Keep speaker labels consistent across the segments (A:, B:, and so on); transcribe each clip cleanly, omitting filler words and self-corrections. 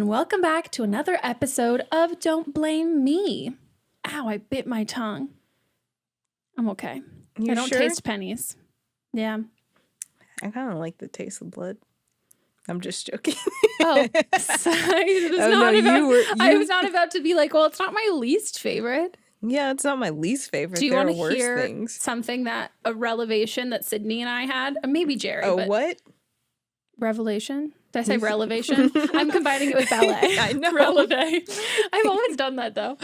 A: welcome back to another episode of Don't Blame Me. Ow, I bit my tongue. I'm okay. I don't taste pennies. Yeah.
B: I kind of like the taste of blood. I'm just joking.
A: I was not about to be like, well, it's not my least favorite.
B: Yeah, it's not my least favorite.
A: Do you want to
B: hear
A: things. Something a revelation that Sydney and I had? Or maybe Jerry.
B: Oh, what?
A: Revelation? Did I say relevation? I'm combining it with ballet.
B: I know.
A: Releve. I've always done that though.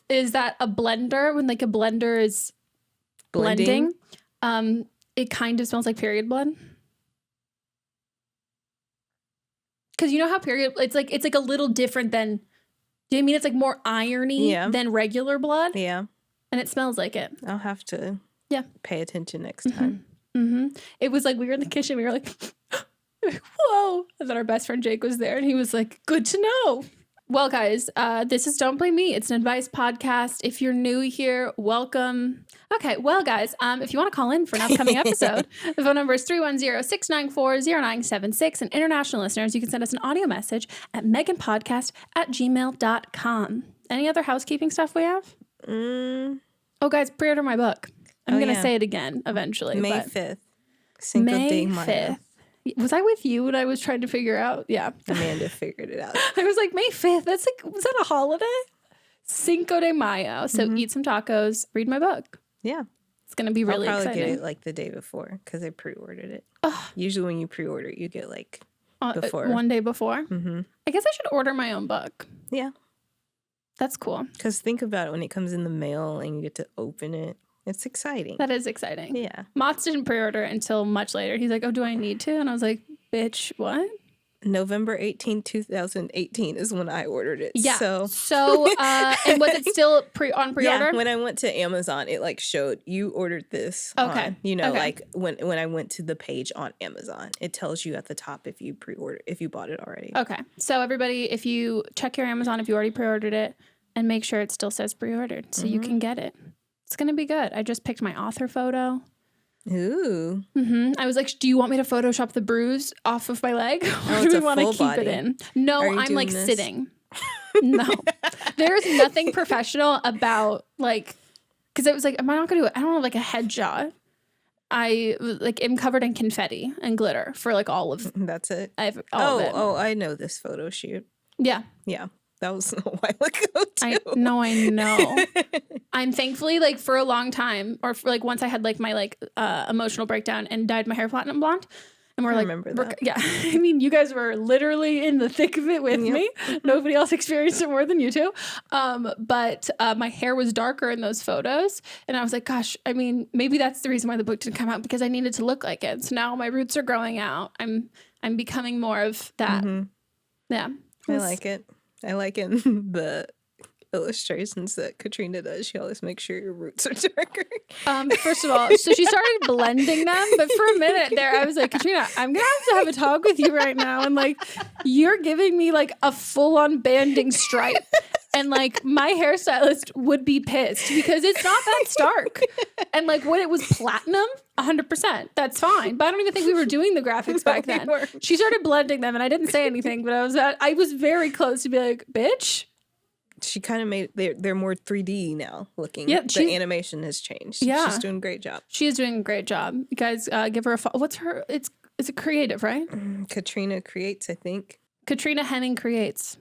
A: Is that a blender? When like a blender is blending, it kind of smells like period blood. Because you know how period, it's like a little different than, do you mean it's like more irony than regular blood?
B: Yeah.
A: And it smells like it.
B: I'll have to pay attention next time.
A: Mm-hmm. It was like we were in the kitchen. We were like, whoa. And then our best friend Jake was there and he was like, good to know. Well, guys, this is Don't Blame Me. It's an advice podcast. If you're new here, welcome. Okay, well, guys, if you want to call in for an upcoming episode, the phone number is 310-694-0976. And international listeners, you can send us an audio message at meghanpodcast@gmail.com. Any other housekeeping stuff we have? Oh, guys, pre-order my book. I'm going to say it again eventually.
B: May 5th. Cinco de Mayo. 5th.
A: Was I with you when I was trying to figure out? Yeah.
B: Amanda figured it out.
A: I was like, May 5th. That's like, was that a holiday? Cinco de Mayo. So eat some tacos, read my book.
B: Yeah.
A: It's going to be really exciting.
B: I'll probably get it like the day before because I pre-ordered it. Usually when you pre-order it, you get like before.
A: One day before?
B: Mm-hmm.
A: I guess I should order my own book.
B: Yeah.
A: That's cool.
B: Because think about it when it comes in the mail and you get to open it. It's exciting.
A: That is exciting.
B: Yeah.
A: Monts didn't pre-order until much later. He's like, oh, do I need to? And I was like, bitch, what?
B: November 18, 2018 is when I ordered it.
A: Yeah.
B: So
A: and was it still on pre-order?
B: Yeah, when I went to Amazon, it like showed you ordered this.
A: Okay.
B: Like when I went to the page on Amazon, it tells you at the top if you bought it already.
A: Okay. So everybody, if you check your Amazon, if you already pre-ordered it, and make sure it still says pre-ordered so you can get it. It's going to be good. I just picked my author photo.
B: Ooh.
A: Mm-hmm. I was like, do you want me to Photoshop the bruise off of my leg? Or do we want to keep it in? No, I'm like sitting. No. There's nothing professional about like, because it was like, am I not going to do it? I don't have like a headshot. I like am covered in confetti and glitter for like all of.
B: That's it.
A: I have all of it.
B: Oh, I know this photo shoot.
A: Yeah.
B: Yeah. That was a while ago, too.
A: I know. I'm thankfully, like, for a long time, or for, like, once I had, like, my, like, emotional breakdown and dyed my hair platinum blonde. And we're like,
B: remember that.
A: Yeah. I mean, you guys were literally in the thick of it with me. Nobody else experienced it more than you two. But my hair was darker in those photos. And I was like, gosh, I mean, maybe that's the reason why the book didn't come out, because I needed to look like it. So now my roots are growing out. I'm becoming more of that. Mm-hmm. Yeah.
B: I like it. I like in the illustrations that Katrina does. She always makes sure your roots are darker.
A: First of all, so she started blending them, but for a minute there, I was like, Katrina, I'm gonna have a talk with you right now, and like, you're giving me like a full-on banding stripe, and like my hairstylist would be pissed because it's not that stark, and like when it was platinum. 100%. That's fine. But I don't even think we were doing the graphics back then. She started blending them and I didn't say anything, but I was very close to be like, bitch.
B: She kind of made they're more 3D now looking.
A: Yeah,
B: the animation has changed.
A: Yeah.
B: She's doing a great job.
A: She is doing a great job. You guys give her a follow. What's her? It's a creative, right?
B: Katrina Creates, I think.
A: Katrina Henning Creates.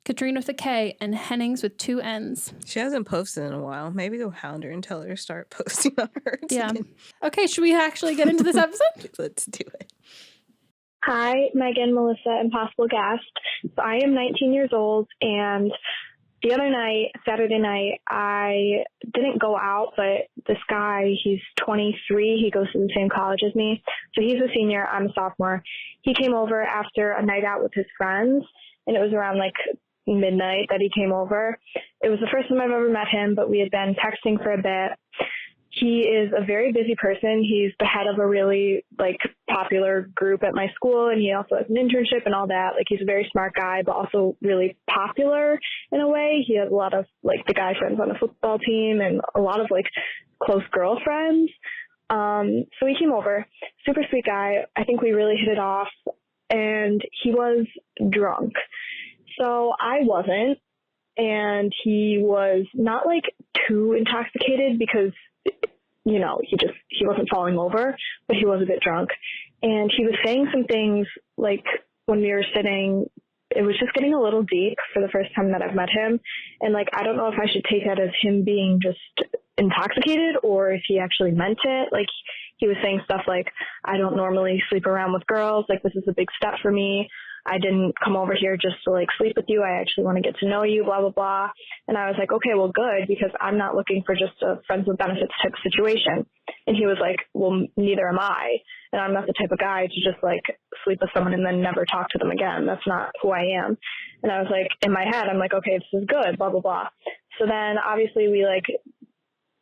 A: Katrina with a K and Hennings with 2 N's.
B: She hasn't posted in a while. Maybe go hound her and tell her to start posting on her.
A: Yeah. Okay, should we actually get into this episode?
B: Let's do it.
C: Hi, Meghan, Melissa, and possible guest. So I am 19 years old, and the other night, Saturday night, I didn't go out, but this guy, he's 23. He goes to the same college as me. So he's a senior. I'm a sophomore. He came over after a night out with his friends, and it was around like midnight that he came over. It was the first time I've ever met him, but we had been texting for a bit. He is a very busy person. He's the head of a really like popular group at my school, and he also has an internship and all that. Like, he's a very smart guy, but also really popular in a way. He has a lot of like the guy friends on the football team and a lot of like close girlfriends. So he came over, super sweet guy. I think we really hit it off. and he was drunk. So I wasn't, and he was not like too intoxicated because, you know, he wasn't falling over, but he was a bit drunk. And he was saying some things like when we were sitting, it was just getting a little deep for the first time that I've met him. And like, I don't know if I should take that as him being just intoxicated or if he actually meant it. Like, he was saying stuff like, I don't normally sleep around with girls. Like, this is a big step for me. I didn't come over here just to like sleep with you. I actually want to get to know you, blah, blah, blah. And I was like, okay, well, good, because I'm not looking for just a friends with benefits type situation. And he was like, well, neither am I. And I'm not the type of guy to just like sleep with someone and then never talk to them again. That's not who I am. And I was like, in my head, I'm like, okay, this is good, blah, blah, blah. So then obviously we like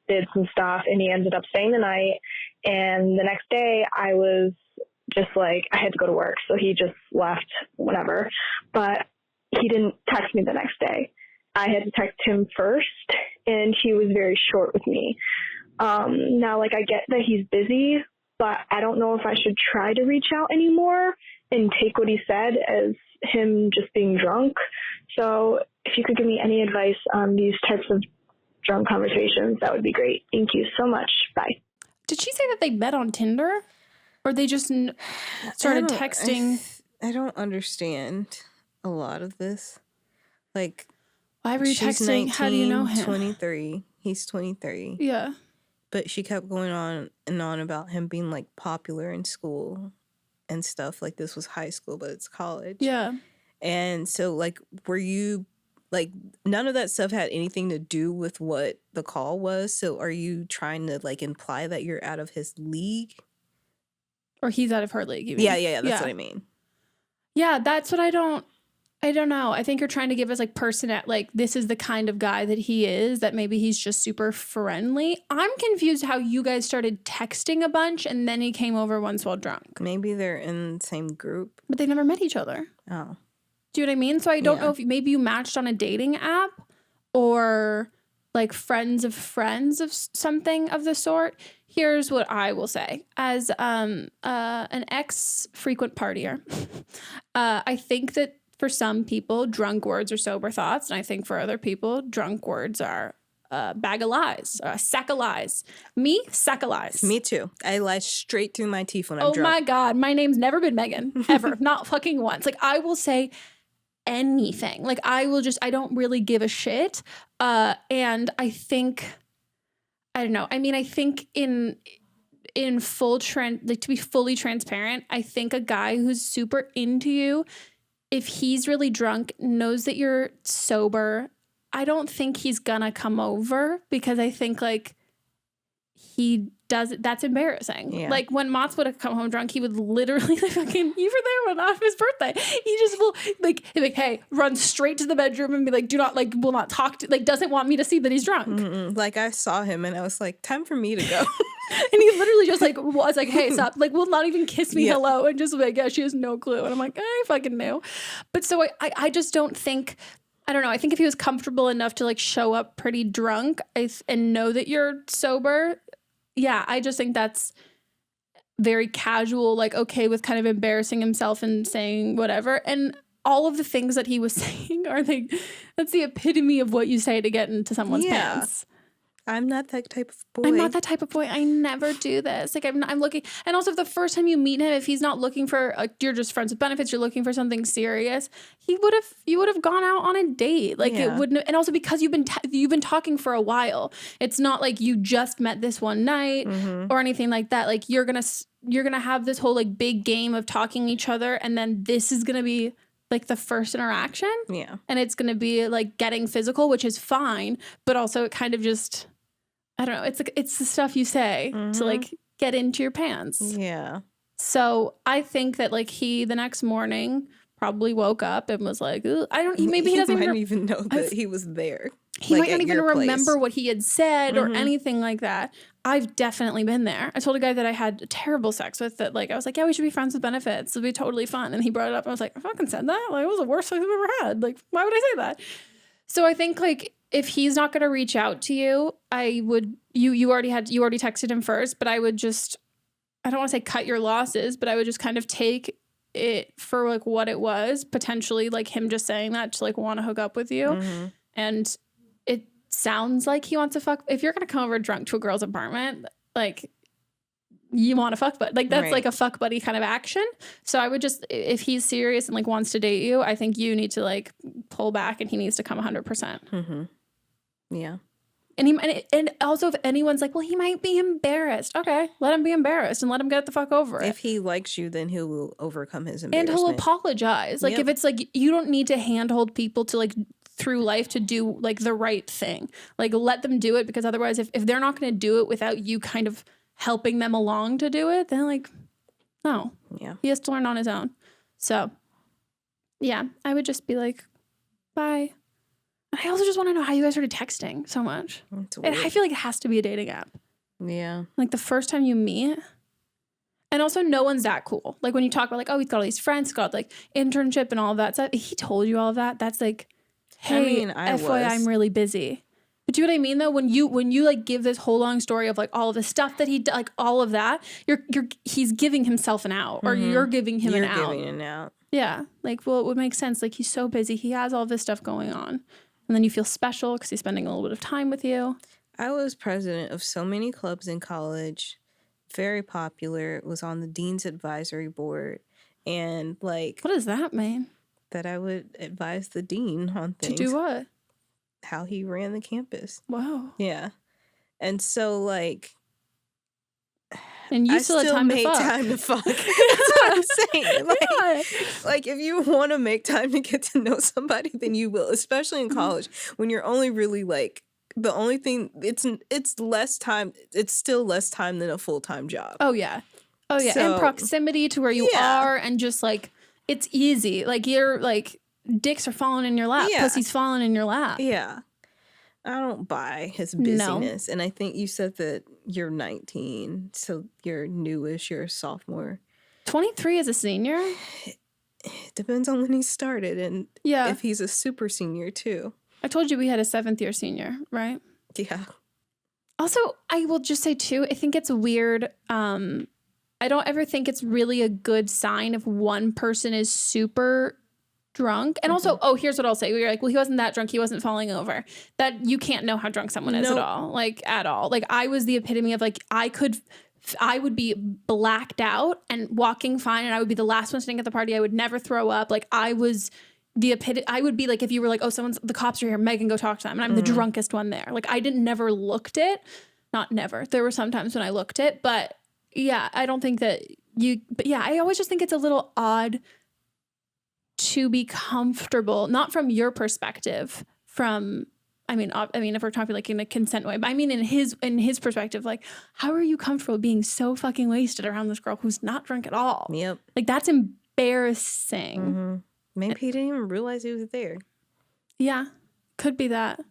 C: did some stuff and he ended up staying the night. And the next day I was just like, I had to go to work. So he just left whenever, but he didn't text me the next day. I had to text him first and he was very short with me. Now, like, I get that he's busy, but I don't know if I should try to reach out anymore and take what he said as him just being drunk. So if you could give me any advice on these types of drunk conversations, that would be great. Thank you so much. Bye.
A: Did she say that they met on Tinder? Or they just started texting?
B: I don't understand a lot of this. Like,
A: why were you
B: she's
A: texting?
B: 19,
A: How do you know him?
B: 23. He's 23.
A: Yeah.
B: But she kept going on and on about him being, like, popular in school and stuff. Like, this was high school, but it's college.
A: Yeah.
B: And so, like, were you, like, none of that stuff had anything to do with what the call was. So are you trying to, like, imply that you're out of his league?
A: Or he's out of her league, you mean?
B: Yeah, that's what I mean.
A: Yeah, that's what I don't know. I think you're trying to give us like like this is the kind of guy that he is, that maybe he's just super friendly. I'm confused how you guys started texting a bunch and then he came over once while drunk.
B: Maybe they're in the same group.
A: But they never met each other.
B: Oh.
A: Do you know what I mean? So I don't know if maybe you matched on a dating app or like friends of something of the sort. Here's what I will say. As an ex-frequent partier, I think that for some people, drunk words are sober thoughts. And I think for other people, drunk words are a bag of lies, a sack of lies. Me, sack of lies.
B: Me too. I lie straight through my teeth when I'm drunk.
A: Oh my God. My name's never been Meghan, ever. Not fucking once. Like, I will say anything. Like, I don't really give a shit. And I think... I don't know. I mean, I think in full like to be fully transparent, I think a guy who's super into you, if he's really drunk, knows that you're sober, I don't think he's gonna come over because I think like he does it. That's embarrassing. Yeah. Like when Monts would have come home drunk, he would literally like fucking, you were there on his birthday. He just will like, hey, run straight to the bedroom and be like, will not talk to, like, doesn't want me to see that he's drunk.
B: Mm-mm. Like I saw him and I was like, time for me to go.
A: And he literally just like was like, hey, stop. Like, will not even kiss me hello and just like, yeah, she has no clue. And I'm like, I fucking knew. But so I just don't think, I don't know. I think if he was comfortable enough to like show up pretty drunk and know that you're sober, yeah, I just think that's very casual, like okay with kind of embarrassing himself and saying whatever. And all of the things that he was saying are like, that's the epitome of what you say to get into someone's pants.
B: I'm not that type of boy.
A: I'm not that type of boy. I never do this. Like I'm looking, and also if the first time you meet him, if he's not looking for, you're just friends with benefits, you're looking for something serious, you would have gone out on a date. Like it wouldn't, and also because you've been talking for a while. It's not like you just met this one night or anything like that. Like you're gonna have this whole like big game of talking each other, and then this is gonna be like the first interaction.
B: Yeah, and
A: it's gonna be like getting physical, which is fine, but also it kind of just, I don't know. It's like, it's the stuff you say to like get into your pants.
B: Yeah.
A: So I think that like he the next morning probably woke up and was like, maybe he doesn't
B: even know that he was there.
A: He might not even remember what he had said or anything like that. I've definitely been there. I told a guy that I had terrible sex with that like, I was like, yeah, we should be friends with benefits. It'll be totally fun. And he brought it up. And I was like, I fucking said that? Like it was the worst sex I've ever had. Like, why would I say that? So I think like, if he's not going to reach out to you, I would, you already texted him first, but I would just, I don't want to say cut your losses, but I would just kind of take it for like what it was, potentially like him just saying that to like want to hook up with you.
B: Mm-hmm.
A: And it sounds like he wants to fuck. If you're going to come over drunk to a girl's apartment, like you want to fuck, but like that's like a fuck buddy kind of action. So I would just, if he's serious and like wants to date you, I think you need to like pull back and he needs to come 100%.
B: Mm-hmm. Yeah.
A: And also if anyone's like, well, he might be embarrassed. Okay, let him be embarrassed and let him get the fuck over it.
B: If he likes you, then he will overcome his embarrassment.
A: And he'll apologize. Like if it's like, you don't need to handhold people to like through life to do like the right thing. Like let them do it, because otherwise if they're not going to do it without you kind of helping them along to do it, then like, no.
B: Yeah.
A: He has to learn on his own. So yeah, I would just be like, bye. I also just want to know how you guys started texting so much. I feel like it has to be a dating app.
B: Yeah.
A: Like the first time you meet. And also no one's that cool. Like when you talk about like, oh, he's got all these friends, he's got like internship and all of that stuff. He told you all of that. That's like, hey, FYI, I'm really busy. But do you know what I mean though? When you like give this whole long story of like all of the stuff that he did, like all of that, he's giving himself an out, or you're giving him an out.
B: You're giving an out.
A: Yeah. Like, well, it would make sense. Like he's so busy. He has all this stuff going on. And then you feel special because he's spending a little bit of time with you.
B: I was president of so many clubs in college, very popular, was on the dean's advisory board. And like...
A: What does that mean?
B: That I would advise the dean on things.
A: To do what?
B: How he ran the campus.
A: Wow.
B: Yeah. And so like...
A: And you still had time to fuck.
B: Time to fuck. That's what I'm saying. Like if you want to make time to get to know somebody, then you will, especially in college when you're only really like the only thing. It's less time. It's still less time than a full-time job.
A: Oh yeah, so, and proximity to where you are, and just like it's easy. Like you're like dicks are falling in your lap, pussy's falling in your lap.
B: Yeah. I don't buy his busyness. No. And I think you said that you're 19, so you're newish, you're a sophomore.
A: 23 as a senior?
B: It depends on when he started, and if he's a super senior too.
A: I told you we had a 7th year senior, right?
B: Yeah.
A: Also, I will just say too, I think it's weird. I don't ever think it's really a good sign if one person is super drunk. And also, here's what I'll say. You're like, well, he wasn't that drunk. He wasn't falling over. That you can't know how drunk someone is at all. Like at all. Like I was the epitome of like, I would be blacked out and walking fine. And I would be the last one sitting at the party. I would never throw up. Like I was the epitome. I would be like, if you were like, oh, the cops are here, Meghan, go talk to them. And I'm the drunkest one there. Like I never looked it. Not never. There were some times when I looked it, but yeah, I don't think that I always just think it's a little odd to be comfortable, not from your perspective, I mean, if we're talking like in a consent way, but I mean, in his perspective, like, how are you comfortable being so fucking wasted around this girl who's not drunk at all?
B: Yep.
A: Like, that's embarrassing.
B: Mm-hmm. Maybe he didn't even realize he was there.
A: Yeah. Could be that.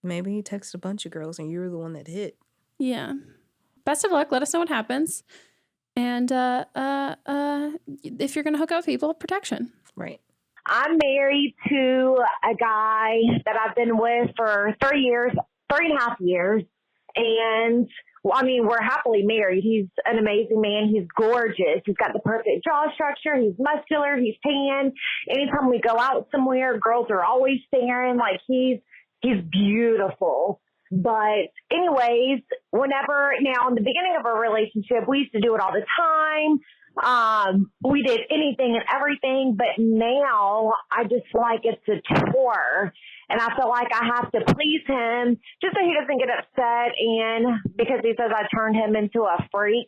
B: Maybe he texted a bunch of girls and you were the one that hit.
A: Yeah. Best of luck. Let us know what happens. And if you're going to hook up with people, protection.
B: Right.
D: I'm married to a guy that I've been with for 3.5 years. And well, I mean, we're happily married. He's an amazing man. He's gorgeous. He's got the perfect jaw structure. He's muscular. He's tan. Anytime we go out somewhere, girls are always staring. Like he's beautiful. But anyways, now in the beginning of our relationship, we used to do it all the time. We did anything and everything, but now I just feel like it's a chore, and I feel like I have to please him just so he doesn't get upset, and because he says I turned him into a freak.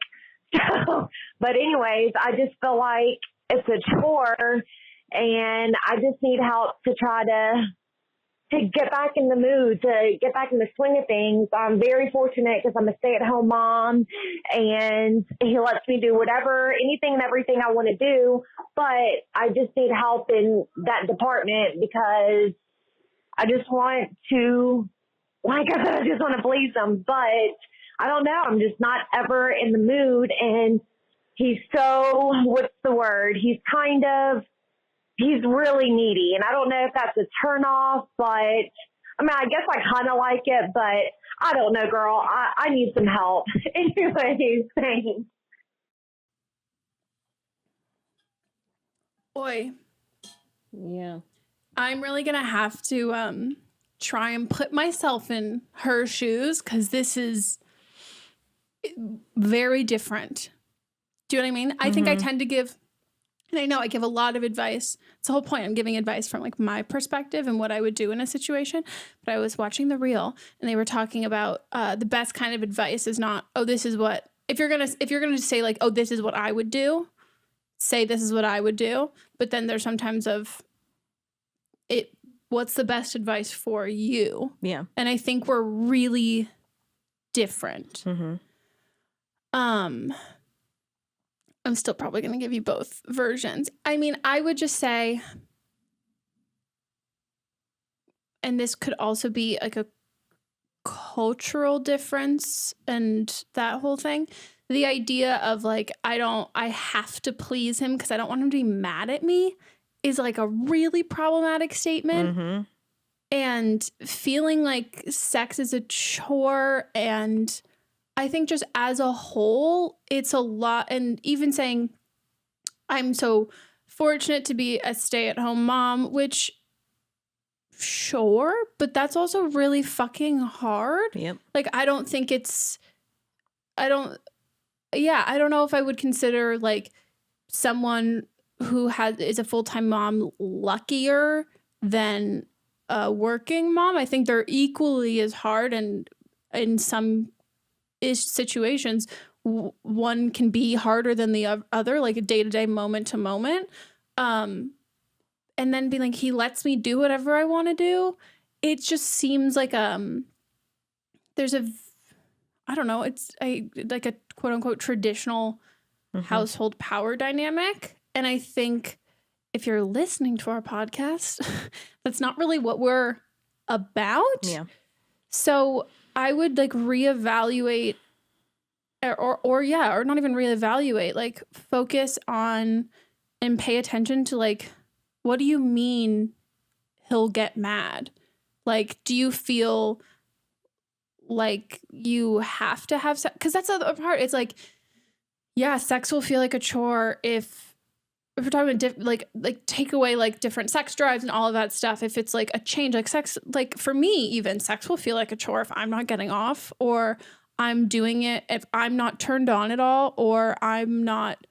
D: But anyways, I just feel like it's a chore, and I just need help to try to get back in the mood, to get back in the swing of things. I'm very fortunate because I'm a stay-at-home mom, and he lets me do anything and everything I want to do, but I just need help in that department because I just want to, like I said, I just want to please him, but I don't know. I'm just not ever in the mood, and he's so, what's the word? He's really needy, and I don't know if that's a turnoff, but I mean, I guess I kind of like it, but I don't know, girl. I need some help. Anyways, thanks.
A: Boy,
B: Yeah.
A: I'm really going to have to try and put myself in her shoes because this is very different. Do you know what I mean? I think I tend to give, and I know I give a lot of advice. It's the whole point. I'm giving advice from like my perspective and what I would do in a situation. But I was watching The Reel and they were talking about the best kind of advice is not, oh, this is what, if you're gonna say like, oh, this is what I would do, say this is what I would do. But then there's sometimes of it, what's the best advice for you?
B: Yeah.
A: And I think we're really different. I'm still probably going to give you both versions. I mean, I would just say, and this could also be like a cultural difference and that whole thing. The idea of like, I have to please him because I don't want him to be mad at me is like a really problematic statement. And feeling like sex is a chore, and I think just as a whole, it's a lot. And even saying, I'm so fortunate to be a stay-at-home mom, which, sure, but that's also really fucking hard.
B: Yep.
A: Like, I don't know if I would consider like someone who is a full-time mom luckier than a working mom. I think they're equally as hard, and in some situations one can be harder than the other, like a day-to-day, moment to moment, and then be like, he lets me do whatever I want to do. It just seems like there's I don't know, it's like a quote-unquote traditional household power dynamic. And I think if you're listening to our podcast, that's not really what we're about.
B: Yeah.
A: So I would like reevaluate or not even reevaluate, like focus on and pay attention to like, what do you mean he'll get mad? Like, do you feel like you have to have sex? Because that's the other part. It's like, yeah, sex will feel like a chore if we're talking about like take away like different sex drives and all of that stuff. If it's like a change, like sex, like for me, even sex will feel like a chore if I'm not getting off, or I'm doing it if I'm not turned on at all, or I'm not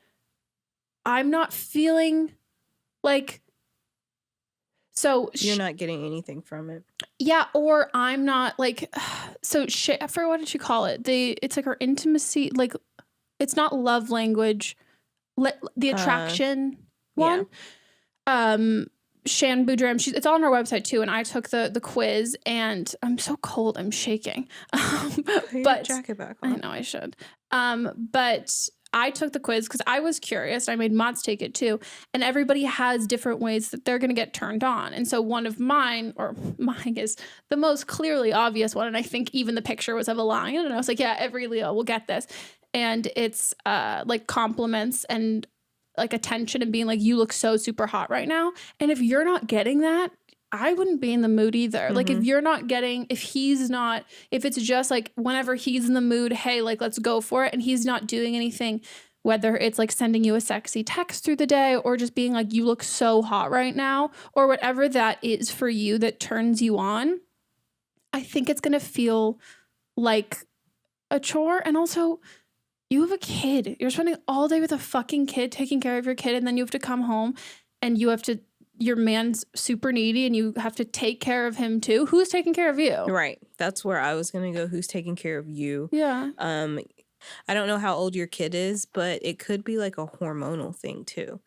A: feeling like, so
B: you're not getting anything from it.
A: Yeah, or I'm not like, so I forgot, what did she call it? It's like her intimacy, like it's not love language. The attraction one. Shan Boudram, it's on our website too, and I took the quiz, and I'm so cold, I'm shaking.
B: Put your jacket back on.
A: I know I should. But I took the quiz because I was curious. I made Monts take it too, and everybody has different ways that they're going to get turned on. And so one of mine is the most clearly obvious one, and I think even the picture was of a lion, and I was like, yeah, every Leo will get this. And it's like compliments and like attention and being like, you look so super hot right now. And if you're not getting that, I wouldn't be in the mood either. Like if you're not getting, if it's just like whenever he's in the mood, hey, like let's go for it, and he's not doing anything, whether it's like sending you a sexy text through the day or just being like, you look so hot right now, or whatever that is for you that turns you on, I think it's going to feel like a chore. And also, you have a kid. You're spending all day with a fucking kid, taking care of your kid, and then you have to come home and your man's super needy and you have to take care of him too. Who's taking care of you?
B: Right. That's where I was going to go. Who's taking care of you?
A: Yeah.
B: I don't know how old your kid is, but it could be like a hormonal thing too.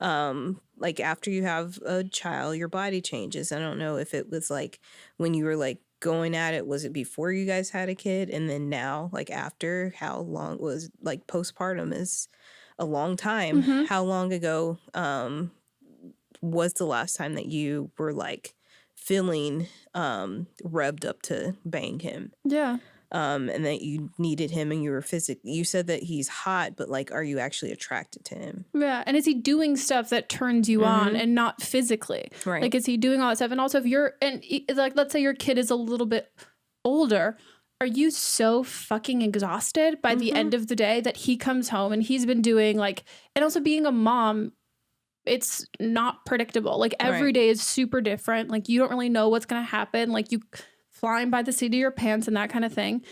B: Like after you have a child, your body changes. I don't know if it was like when you were like going at it, was it before you guys had a kid? And then now, like after, how long was like postpartum is a long time. How long ago was the last time that you were like feeling revved up to bang him?
A: Yeah.
B: And that you needed him and you were you said that he's hot, but like, are you actually attracted to him?
A: Yeah. And is he doing stuff that turns you on and not physically?
B: Right.
A: Like, is he doing all that stuff? And also like, let's say your kid is a little bit older. Are you so fucking exhausted by the end of the day that he comes home and he's been doing like, and also being a mom, it's not predictable. Like every day is super different. Like you don't really know what's going to happen. Like you flying by the seat of your pants and that kind of thing.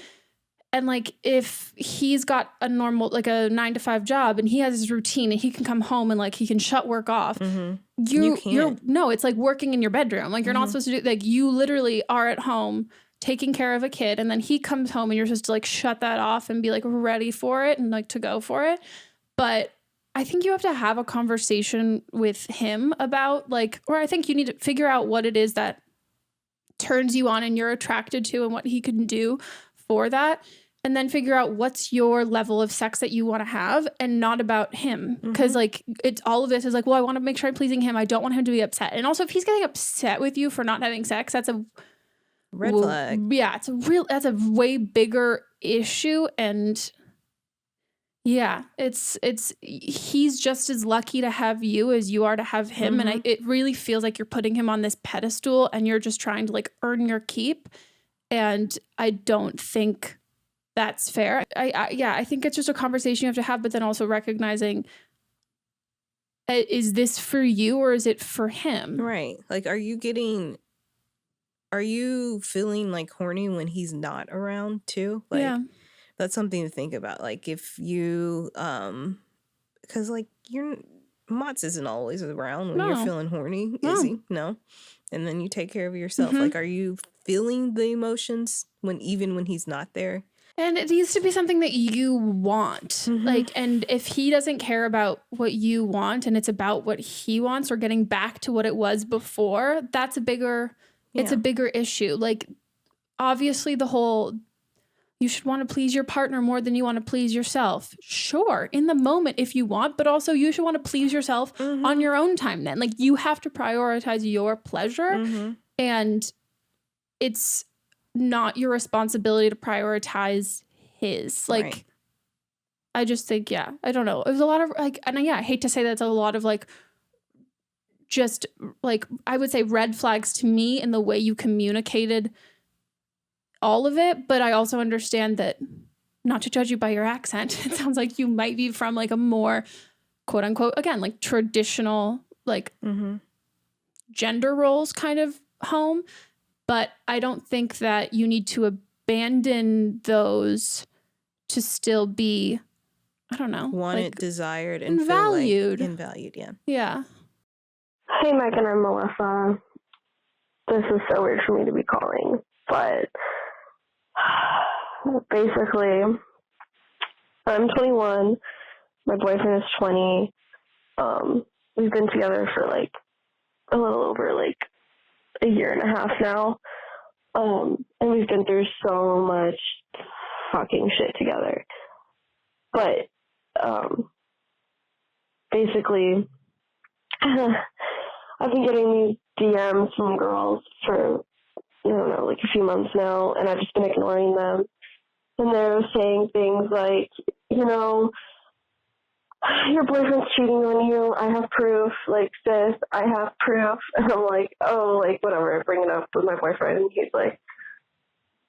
A: And like if he's got a normal, like a 9-to-5 job and he has his routine and he can come home and like he can shut work off, no, it's like working in your bedroom. Like you're not supposed to do, like you literally are at home taking care of a kid and then he comes home and you're supposed to like shut that off and be like ready for it and like to go for it. But I think you have to have a conversation with him about like, or I think you need to figure out what it is that turns you on and you're attracted to and what he can do for that, and then figure out what's your level of sex that you want to have and not about him. Because like it's all of this is like, well, I want to make sure I'm pleasing him. I don't want him to be upset. And also if he's getting upset with you for not having sex, that's a
B: red flag.
A: Yeah, that's a way bigger issue. And yeah, he's just as lucky to have you as you are to have him. And it really feels like you're putting him on this pedestal and you're just trying to like earn your keep. And I don't think that's fair. I think it's just a conversation you have to have, but then also recognizing, is this for you or is it for him?
B: Right. Like, are you feeling like horny when he's not around too? Like, yeah. That's something to think about. Like if you, because like Monts isn't always around when you're feeling horny, is he? No. And then you take care of yourself. Like, are you feeling the emotions even when he's not there?
A: And it needs to be something that you want. Like, and if he doesn't care about what you want and it's about what he wants or getting back to what it was before, that's it's a bigger issue. Like, obviously the whole, you should want to please your partner more than you want to please yourself. Sure, in the moment if you want, but also you should want to please yourself on your own time then. Like you have to prioritize your pleasure and it's not your responsibility to prioritize his. Like, I just think, I don't know. It was a lot of like, and I hate to say that's a lot of like, just like, I would say red flags to me in the way you communicated all of it, but I also understand that, not to judge you by your accent, it sounds like you might be from like a more quote unquote, again, like traditional, like gender roles kind of home. But I don't think that you need to abandon those to still be, I don't know,
B: wanted,
A: like,
B: desired, and
A: valued.
B: And valued, yeah.
A: Yeah.
C: Hey, Meghan and Melissa. This is so weird for me to be calling, but basically, I'm 21. My boyfriend is 20. We've been together for like a little over like a year and a half now. And we've been through so much fucking shit together. But basically, I've been getting these DMs from girls for, I don't know, like a few months now, and I've just been ignoring them. And they're saying things like, you know, your boyfriend's cheating on you. I have proof. Like, sis, I have proof. And I'm like, oh, like, whatever. I bring it up with my boyfriend, and he's like,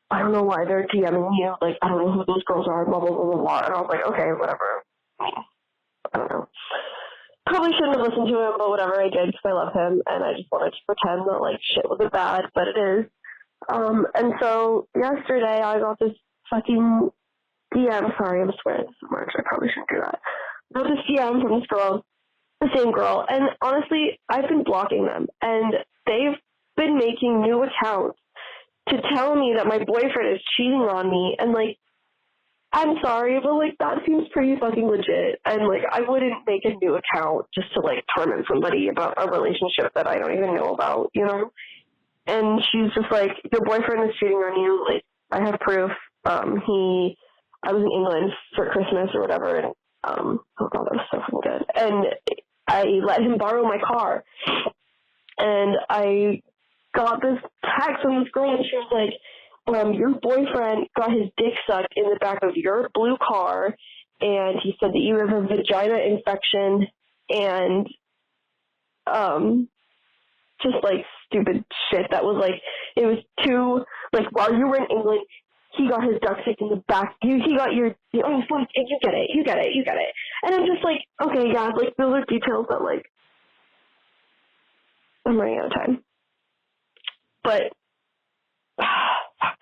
C: I don't know why they're DMing you. Like, I don't know who those girls are, blah, blah, blah, blah, blah. And I was like, okay, whatever. I don't know. Probably shouldn't have listened to him, but whatever, I did because I love him, and I just wanted to pretend that, like, shit wasn't bad, but it is. And so yesterday I got this fucking DM. Sorry, I'm swearing so much. I probably shouldn't do that. I got this DM from this girl, the same girl, and honestly, I've been blocking them, and they've been making new accounts to tell me that my boyfriend is cheating on me, and, like, I'm sorry, but, like, that seems pretty fucking legit, and, like, I wouldn't make a new account just to, like, torment somebody about a relationship that I don't even know about, you know? And she's just like, your boyfriend is cheating on you, like, I have proof. I was in England for Christmas or whatever, and, oh god, that was so fucking good, and I let him borrow my car, and I got this text from this girl, and she was like, your boyfriend got his dick sucked in the back of your blue car, and he said that you have a vagina infection, and just like stupid shit that was like, it was too, like, while you were in England, he got his duck stick in the back, he got your, fuck, you get it, and I'm just like, okay, yeah, like, those are details that, like, I'm running out of time. But, fuck.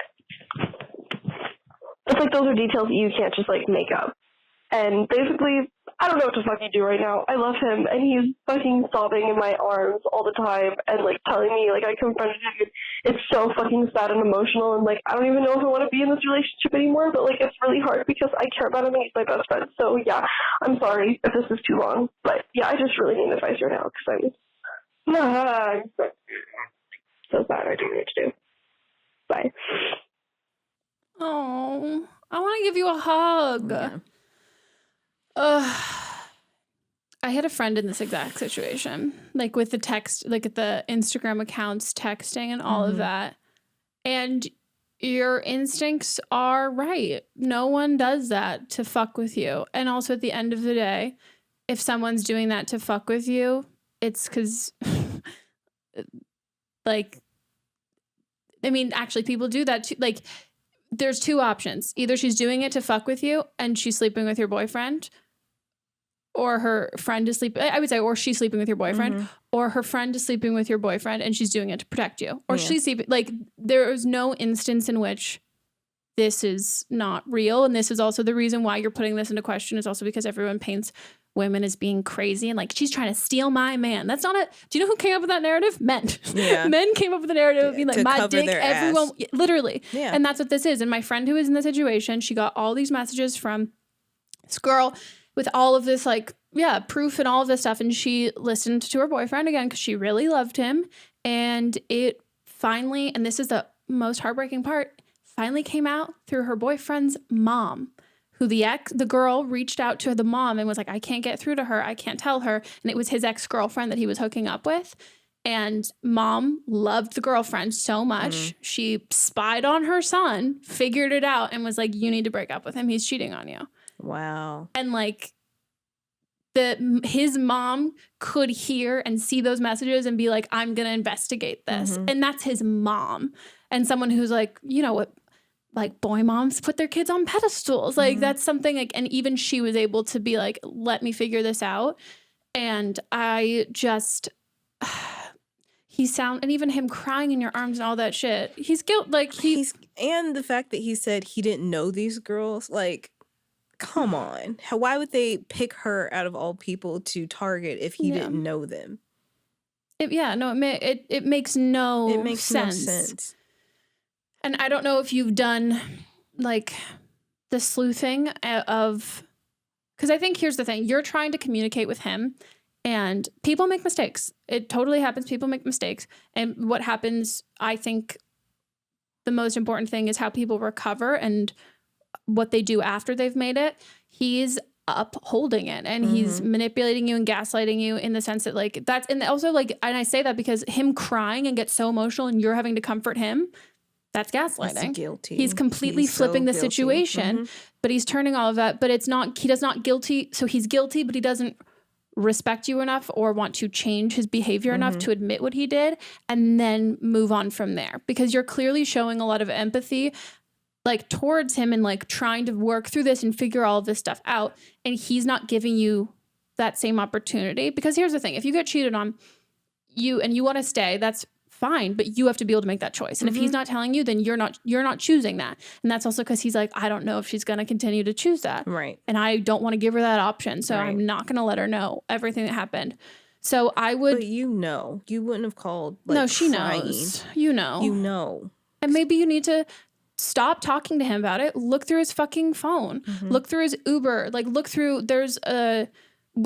C: It's like those are details you can't just, like, make up. And basically, I don't know what to fucking do right now. I love him, and he's fucking sobbing in my arms all the time and, like, telling me, like, I confronted him. It's so fucking sad and emotional, and, like, I don't even know if I want to be in this relationship anymore, but, like, it's really hard because I care about him and he's my best friend. So, yeah, I'm sorry if this is too long. But, yeah, I just really need advice right now because I'm so sad. I don't know what to do. Bye.
A: Oh, I want to give you a hug.
B: Yeah.
A: I had a friend in this exact situation, like with the text, like at the Instagram accounts texting and all of that. And your instincts are right. No one does that to fuck with you. And also at the end of the day, if someone's doing that to fuck with you, it's because, like, I mean, actually people do that too. Like, there's two options. Either she's doing it to fuck with you and she's sleeping with your boyfriend, or her friend is sleeping, I would say, or she's sleeping with your boyfriend, or her friend is sleeping with your boyfriend and she's doing it to protect you. Or she's sleeping, like, there is no instance in which this is not real. And this is also the reason why you're putting this into question, is also because everyone paints women as being crazy and like, she's trying to steal my man. That's not it. Do you know who came up with that narrative? Men. Yeah. Men came up with the narrative of being like, my dick, everyone, literally. Yeah. And that's what this is. And my friend who was in the situation, she got all these messages from this girl with all of this, like, proof and all of this stuff. And she listened to her boyfriend again because she really loved him. And it finally, and this is the most heartbreaking part, finally came out through her boyfriend's mom, who the girl reached out to the mom and was like, I can't get through to her. I can't tell her. And it was his ex-girlfriend that he was hooking up with. And mom loved the girlfriend so much. She spied on her son, figured it out, and was like, you need to break up with him. He's cheating on you. Wow. And like his mom could hear and see those messages and be like, I'm going to investigate this. And that's his mom. And someone who's like, you know what, like boy moms put their kids on pedestals. Like that's something like, and even she was able to be like, let me figure this out. And I just, and even him crying in your arms and all that shit. He's guilt. Like
B: and the fact that he said he didn't know these girls, like, come on. Why would they pick her out of all people to target if he didn't know them?
A: It makes no sense. And I don't know if you've done like the sleuthing of, because I think here's the thing. You're trying to communicate with him and people make mistakes. It totally happens. People make mistakes. And what happens, I think the most important thing is how people recover and what they do after they've made it. He's upholding it and he's manipulating you and gaslighting you in the sense that like that's, and also like, and I say that because him crying and get so emotional and you're having to comfort him, that's gaslighting. That's guilty. He's completely flipping the situation, but he's turning all of that, but it's not, he does not guilty. So he's guilty, but he doesn't respect you enough or want to change his behavior enough to admit what he did and then move on from there, because you're clearly showing a lot of empathy like towards him and like trying to work through this and figure all of this stuff out. And he's not giving you that same opportunity, because here's the thing. If you get cheated on and you want to stay, that's fine, but you have to be able to make that choice. And if he's not telling you, then you're not choosing that. And that's also because he's like, I don't know if she's going to continue to choose that. Right. And I don't want to give her that option. So I'm not going to let her know everything that happened. So I would,
B: but you wouldn't have called. Like,
A: no, she
B: crying.
A: knows, you know, and maybe you need to stop talking to him about it. Look through his fucking phone. Look through his Uber. Like look through.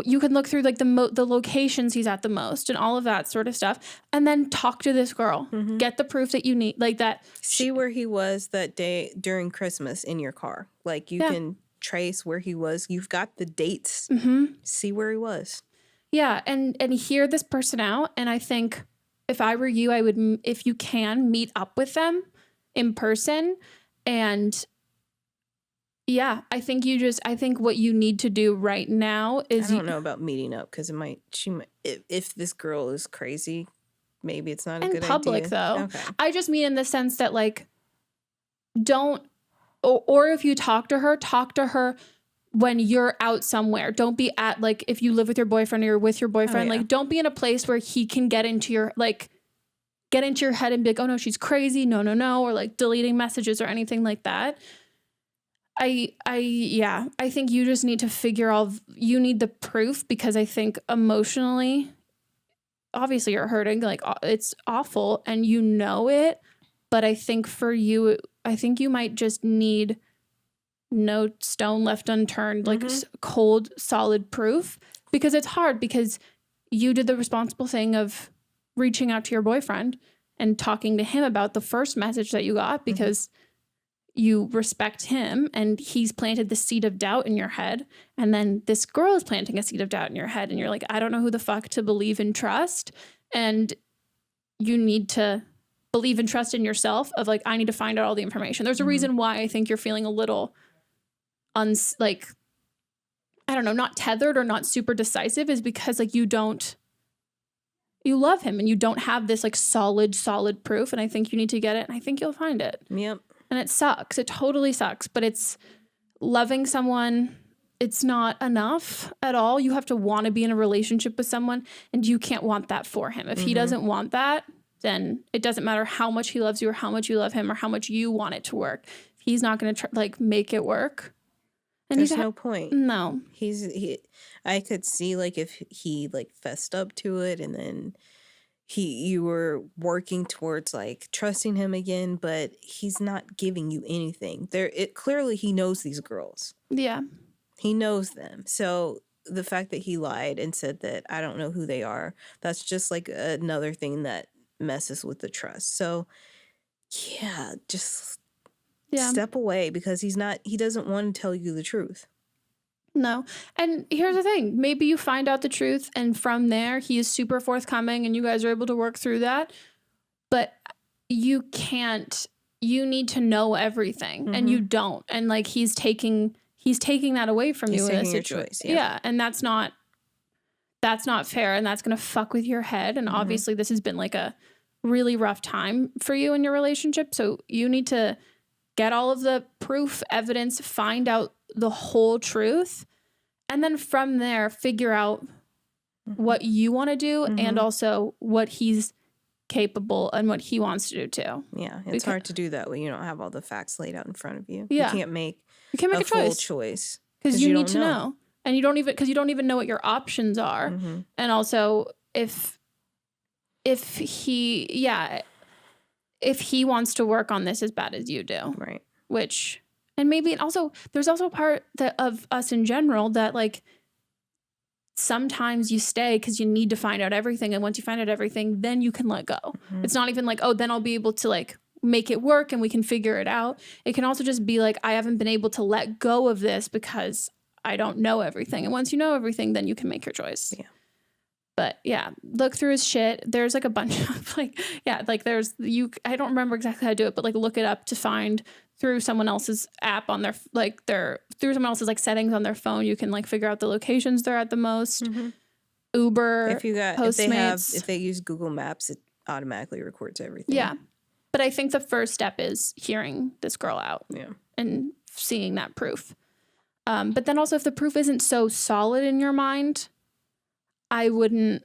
A: You can look through like the locations he's at the most and all of that sort of stuff, and then talk to this girl. Get the proof that you need, like that.
B: See where he was that day during Christmas in your car. Like you can trace where he was. You've got the dates. See where he was.
A: Yeah, and hear this person out. And I think if I were you, I would, if you can, meet up with them in person. And yeah, I think what you need to do right now is,
B: I don't know about meeting up, because if this girl is crazy, maybe it's not a good idea. In
A: public though. Okay. I just mean in the sense that like, don't, or if you talk to her when you're out somewhere. Don't be at, like, if you live with your boyfriend or you're with your boyfriend, like, don't be in a place where he can get into your head and be like, oh no, she's crazy. No. Or like deleting messages or anything like that. I think you just need to you need the proof, because I think emotionally, obviously you're hurting, like it's awful and you know it, but I think for you, I think you might just need no stone left unturned, like cold, solid proof, because it's hard, because you did the responsible thing of reaching out to your boyfriend and talking to him about the first message that you got, because you respect him and he's planted the seed of doubt in your head. And then this girl is planting a seed of doubt in your head and you're like, I don't know who the fuck to believe and trust. And you need to believe and trust in yourself of like, I need to find out all the information. There's a reason why I think you're feeling a little not tethered or not super decisive, is because like you love him and you don't have this like solid proof. And I think you need to get it, and I think you'll find it.
B: Yep.
A: And it sucks. It totally sucks, but it's loving someone. It's not enough at all. You have to want to be in a relationship with someone, and you can't want that for him. If he doesn't want that, then it doesn't matter how much he loves you or how much you love him or how much you want it to work. He's not going to make it work. And
B: there's no point.
A: No.
B: I could see like if he like fessed up to it, and then you were working towards like trusting him again, but he's not giving you anything. Clearly he knows these girls. Yeah. He knows them. So the fact that he lied and said that I don't know who they are, that's just like another thing that messes with the trust. So yeah, just step away, because he doesn't want to tell you the truth.
A: No. And here's the thing. Maybe you find out the truth, and from there he is super forthcoming and you guys are able to work through that. But you need to know everything, and you don't. And like he's taking that away from you in a situation. Yeah. And that's not fair, and that's going to fuck with your head. And obviously this has been like a really rough time for you in your relationship. So you need to get all of the proof, evidence, find out the whole truth, and then from there figure out what you want to do and also what he's capable and what he wants to do too.
B: Yeah, it's hard to do that when you don't have all the facts laid out in front of you. Yeah. You can't make a full choice
A: because you need to know. And you don't even know what your options are. And also if he wants to work on this as bad as you do. Right. And maybe also there's also a part of us in general that like sometimes you stay because you need to find out everything. And once you find out everything, then you can let go. It's not even like, oh, then I'll be able to like make it work and we can figure it out. It can also just be like, I haven't been able to let go of this because I don't know everything. And once you know everything, then you can make your choice. Yeah. But yeah, look through his shit. There's like a bunch of I don't remember exactly how to do it, but like look it up to find through someone else's app on through someone else's like settings on their phone. You can like figure out the locations they're at the most. Uber, Postmates.
B: If they use Google Maps, it automatically records everything.
A: Yeah. But I think the first step is hearing this girl out and seeing that proof. But then also if the proof isn't so solid in your mind, I wouldn't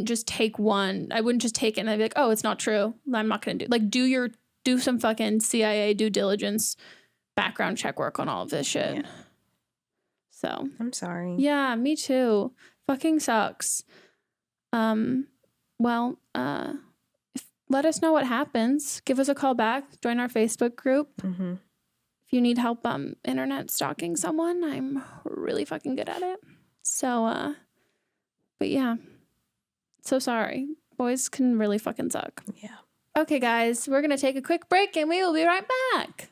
A: just take one. I wouldn't just take it and I'd be like, oh, it's not true. I'm not going to do some fucking CIA due diligence, background check work on all of this shit. Yeah. So
B: I'm sorry.
A: Yeah, me too. Fucking sucks. Let us know what happens. Give us a call back. Join our Facebook group. If you need help internet stalking someone, I'm really fucking good at it. So, but yeah. So sorry. Boys can really fucking suck. Yeah. Okay, guys, we're going to take a quick break and we will be right back.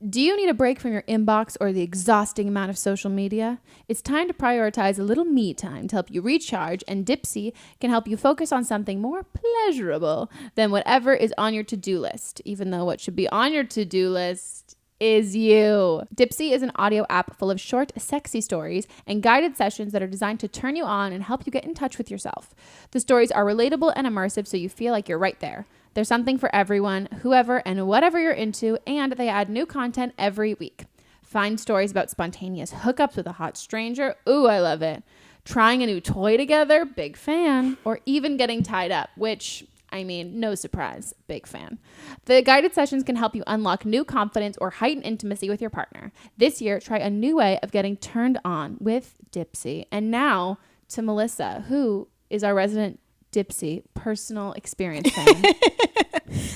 A: Do you need a break from your inbox or the exhausting amount of social media? It's time to prioritize a little me time to help you recharge, and Dipsy can help you focus on something more pleasurable than whatever is on your to-do list, even though what should be on your to-do list
E: is you. Dipsy is an audio app full of short, sexy stories and guided sessions that are designed to turn you on and help you get in touch with yourself. The stories are relatable and immersive, so you feel like you're right there. There's something for everyone, whoever and whatever you're into, and they add new content every week. Find stories about spontaneous hookups with a hot stranger. Ooh, I love it. Trying a new toy together. Big fan. Or even getting tied up, which, I mean, no surprise. Big fan. The guided sessions can help you unlock new confidence or heighten intimacy with your partner. This year, try a new way of getting turned on with Dipsy. And now to Melissa, who is our resident Dipsy personal experience fan.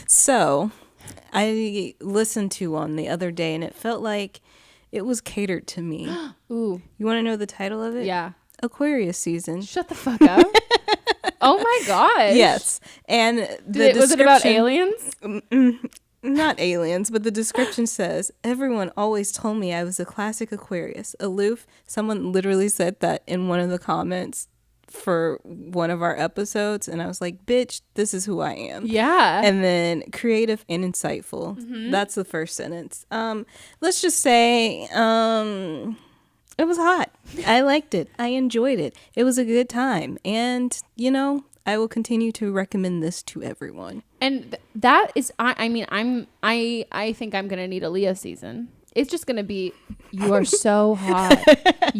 B: So I listened to one the other day and it felt like it was catered to me.
E: Ooh.
B: You want to know the title of it?
E: Yeah.
B: Aquarius season.
E: Shut the fuck up. Oh my gosh.
B: Yes. And
E: was it about aliens?
B: Not aliens, but the description says, everyone always told me I was a classic Aquarius. Aloof. Someone literally said that in one of the comments for one of our episodes. And I was like, bitch, this is who I am.
E: Yeah.
B: And then creative and insightful. Mm-hmm. That's the first sentence. Let's just say it was hot. I liked it. I enjoyed it. It was a good time. And, you know, I will continue to recommend this to everyone.
E: And that is, I think I'm going to need a Leo season. It's just going to be, you are so hot.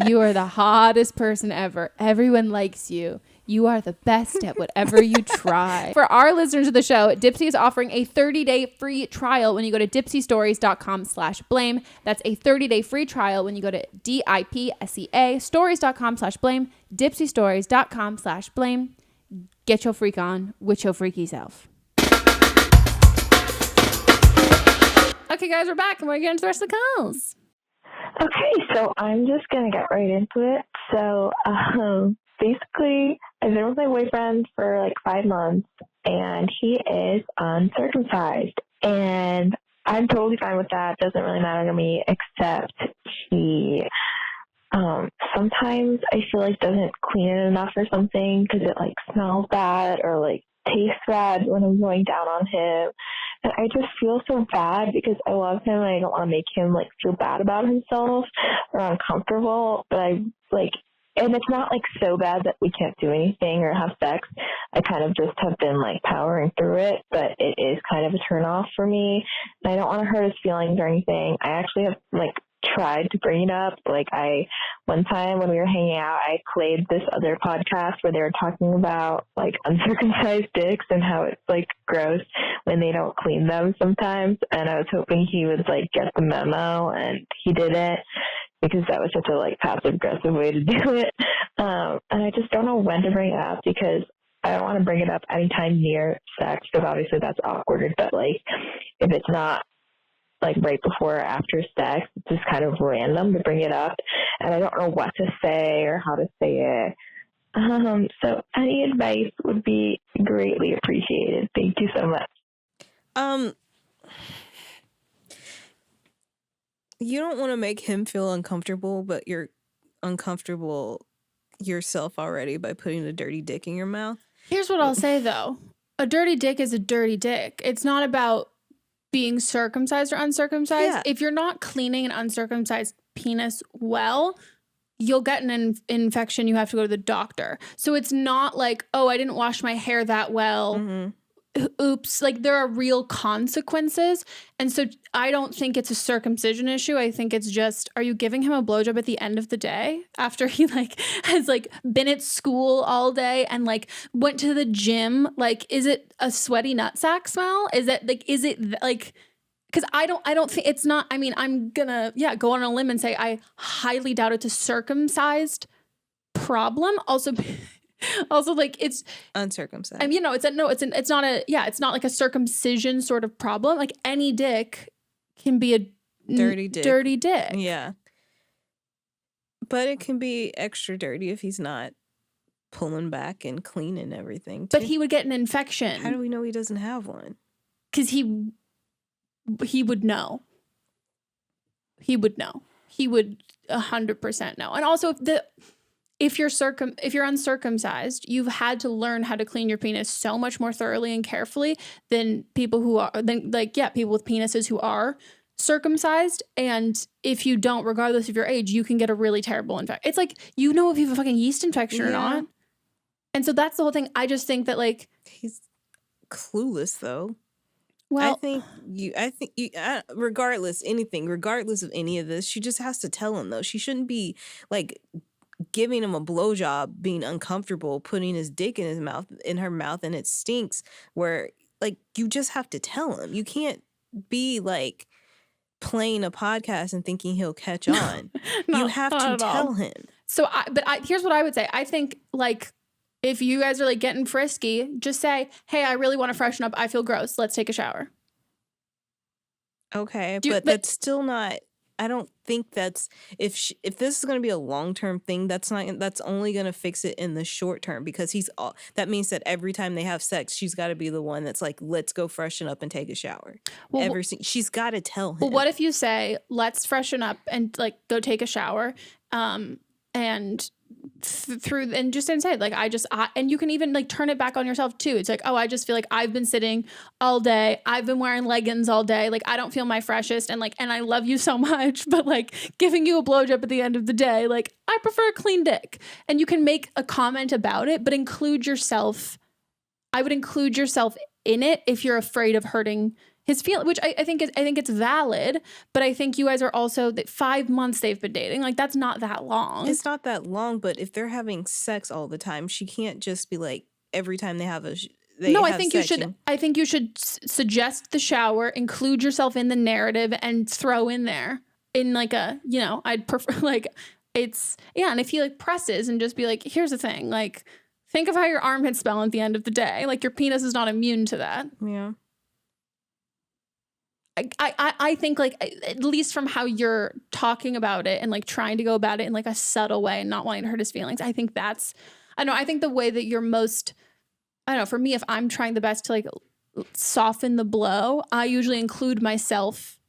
E: You are the hottest person ever. Everyone likes you. You are the best at whatever you try. For our listeners of the show, Dipsy is offering a 30-day free trial when you go to dipsystories.com/blame. That's a 30-day free trial when you go to DIPSEA stories.com/blame, dipsystories.com/blame. Get your freak on with your freaky self. Okay, guys, we're back and we're getting to the rest of the calls.
C: Okay, so I'm just going to get right into it. So, basically, I've been with my boyfriend for like 5 months, and he is uncircumcised. And I'm totally fine with that. Doesn't really matter to me, except he sometimes I feel like doesn't clean it enough or something because it like smells bad or like tastes bad when I'm going down on him. And I just feel so bad because I love him and I don't want to make him like feel bad about himself or uncomfortable. But I like, and it's not like so bad that we can't do anything or have sex. I kind of just have been like powering through it, but it is kind of a turn off for me. And I don't want to hurt his feelings or anything. I actually have like tried to bring it up. Like one time when we were hanging out, I played this other podcast where they were talking about like uncircumcised dicks and how it's like gross when they don't clean them sometimes. And I was hoping he would like get the memo, and he didn't, because that was such a like passive aggressive way to do it. And I just don't know when to bring it up because I don't want to bring it up anytime near sex because obviously that's awkward. But like if it's not like right before or after sex, it's just kind of random to bring it up, and I don't know what to say or how to say it. So any advice would be greatly appreciated. Thank you so much.
B: You don't want to make him feel uncomfortable, but you're uncomfortable yourself already by putting a dirty dick in your mouth.
A: Here's what I'll say though. A dirty dick is a dirty dick. It's not about being circumcised or uncircumcised. Yeah. If you're not cleaning an uncircumcised penis well, you'll get an infection. You have to go to the doctor. So it's not like, oh, I didn't wash my hair that well. Mm-hmm. Oops. Like there are real consequences. And so I don't think it's a circumcision issue. I think it's just, are you giving him a blowjob at the end of the day after he like has like been at school all day and like went to the gym? Like, is it a sweaty nutsack smell? Is it like, because I don't think it's not, I mean, I'm gonna, go on a limb and say I highly doubt it's a circumcised problem. Also, like it's
B: uncircumcised.
A: I mean, it's not like a circumcision sort of problem. Like any dick can be a dirty dick.
B: Yeah. But it can be extra dirty if he's not pulling back and cleaning everything, too.
A: But he would get an infection.
B: How do we know he doesn't have one? Because
A: he would know. He would know. He would 100% know. And also, if you're uncircumcised, you've had to learn how to clean your penis so much more thoroughly and carefully than people with penises who are. circumcised, and if you don't, regardless of your age, you can get a really terrible infection. It's like, you know if you have a fucking yeast infection or not. And so that's the whole thing. I just think that, like,
B: he's clueless though.
A: well,
B: I think you regardless of any of this, she just has to tell him though. She shouldn't be like giving him a blowjob, being uncomfortable, putting his dick in her mouth, and it stinks. Where like you just have to tell him. You can't be like playing a podcast and thinking he'll catch on. You have to tell him.
A: So, here's what I would say. I think, like, if you guys are like getting frisky, just say, "Hey, I really want to freshen up. I feel gross. Let's take a shower."
B: Okay, but that's still not. I don't think that's if this is going to be a long-term thing, that's only going to fix it in the short term, because that means that every time they have sex, she's got to be the one that's like, let's go freshen up and take a shower. Well, she's got to tell him.
A: Well, what if you say, let's freshen up and like go take a shower, and and just say like, and you can even like turn it back on yourself too. It's like, oh, I just feel like I've been sitting all day. I've been wearing leggings all day. Like, I don't feel my freshest. And I love you so much, but like giving you a blowjob at the end of the day, like I prefer a clean dick. And you can make a comment about it, but include yourself. I would include yourself in it if you're afraid of hurting his feeling, which I think it's valid, but I think you guys are also that 5 months they've been dating. Like, that's not that long.
B: It's not that long, but if they're having sex all the time, she can't just be like every time they have I think you should suggest the shower, include yourself in the narrative, and throw in there in like a, I'd prefer like it's and if he like presses and just be like, here's the thing, like think of how your armpits smell at the end of the day. Like, your penis is not immune to that. Yeah.
A: I think, like, at least from how you're talking about it and like trying to go about it in like a subtle way and not wanting to hurt his feelings, I think I think the way that you're most, I don't know, for me, if I'm trying the best to like soften the blow, I usually include myself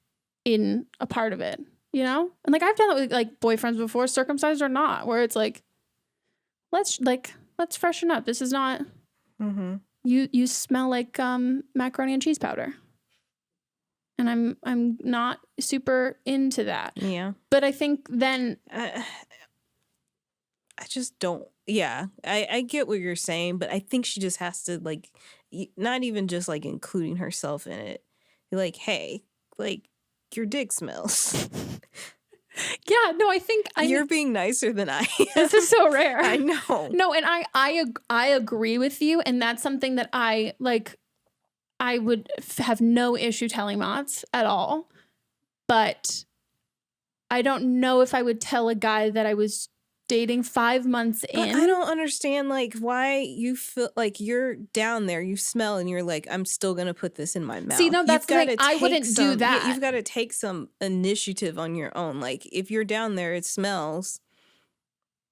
A: in a part of it, and like I've done it with like boyfriends before, circumcised or not, where it's like, let's freshen up. This is not, you smell like macaroni and cheese powder. And I'm not super into that.
B: Yeah.
A: But I think then
B: I just don't. Yeah, I get what you're saying, but I think she just has to like, not even just like including herself in it. You're like, hey, like your dick smells.
A: Yeah, no, I think
B: you're being nicer than I am.
A: This is so rare.
B: I know.
A: No, and I agree with you, and that's something that I would have no issue telling Monts at all, but I don't know if I would tell a guy that I was dating 5 months in.
B: But I don't understand like why you feel like you're down there, you smell, and you're like, I'm still gonna put this in my mouth.
A: See, no, that's the thing. I wouldn't do that.
B: You've got to take some initiative on your own. Like, if you're down there, it smells.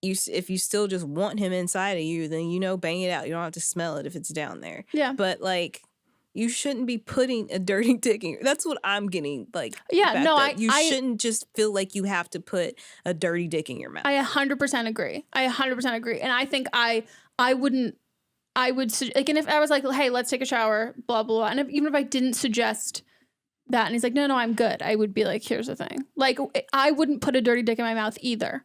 B: If you still just want him inside of you, then bang it out. You don't have to smell it if it's down there.
A: Yeah,
B: but like, you shouldn't be putting a dirty dick in. That's what I'm getting like.
A: Yeah, no,
B: you shouldn't just feel like you have to put a dirty dick in your mouth.
A: I 100% agree. And I think I would, like, and if I was like, hey, let's take a shower, blah, blah, blah. And even if I didn't suggest that, and he's like, no, I'm good, I would be like, here's the thing. Like, I wouldn't put a dirty dick in my mouth either.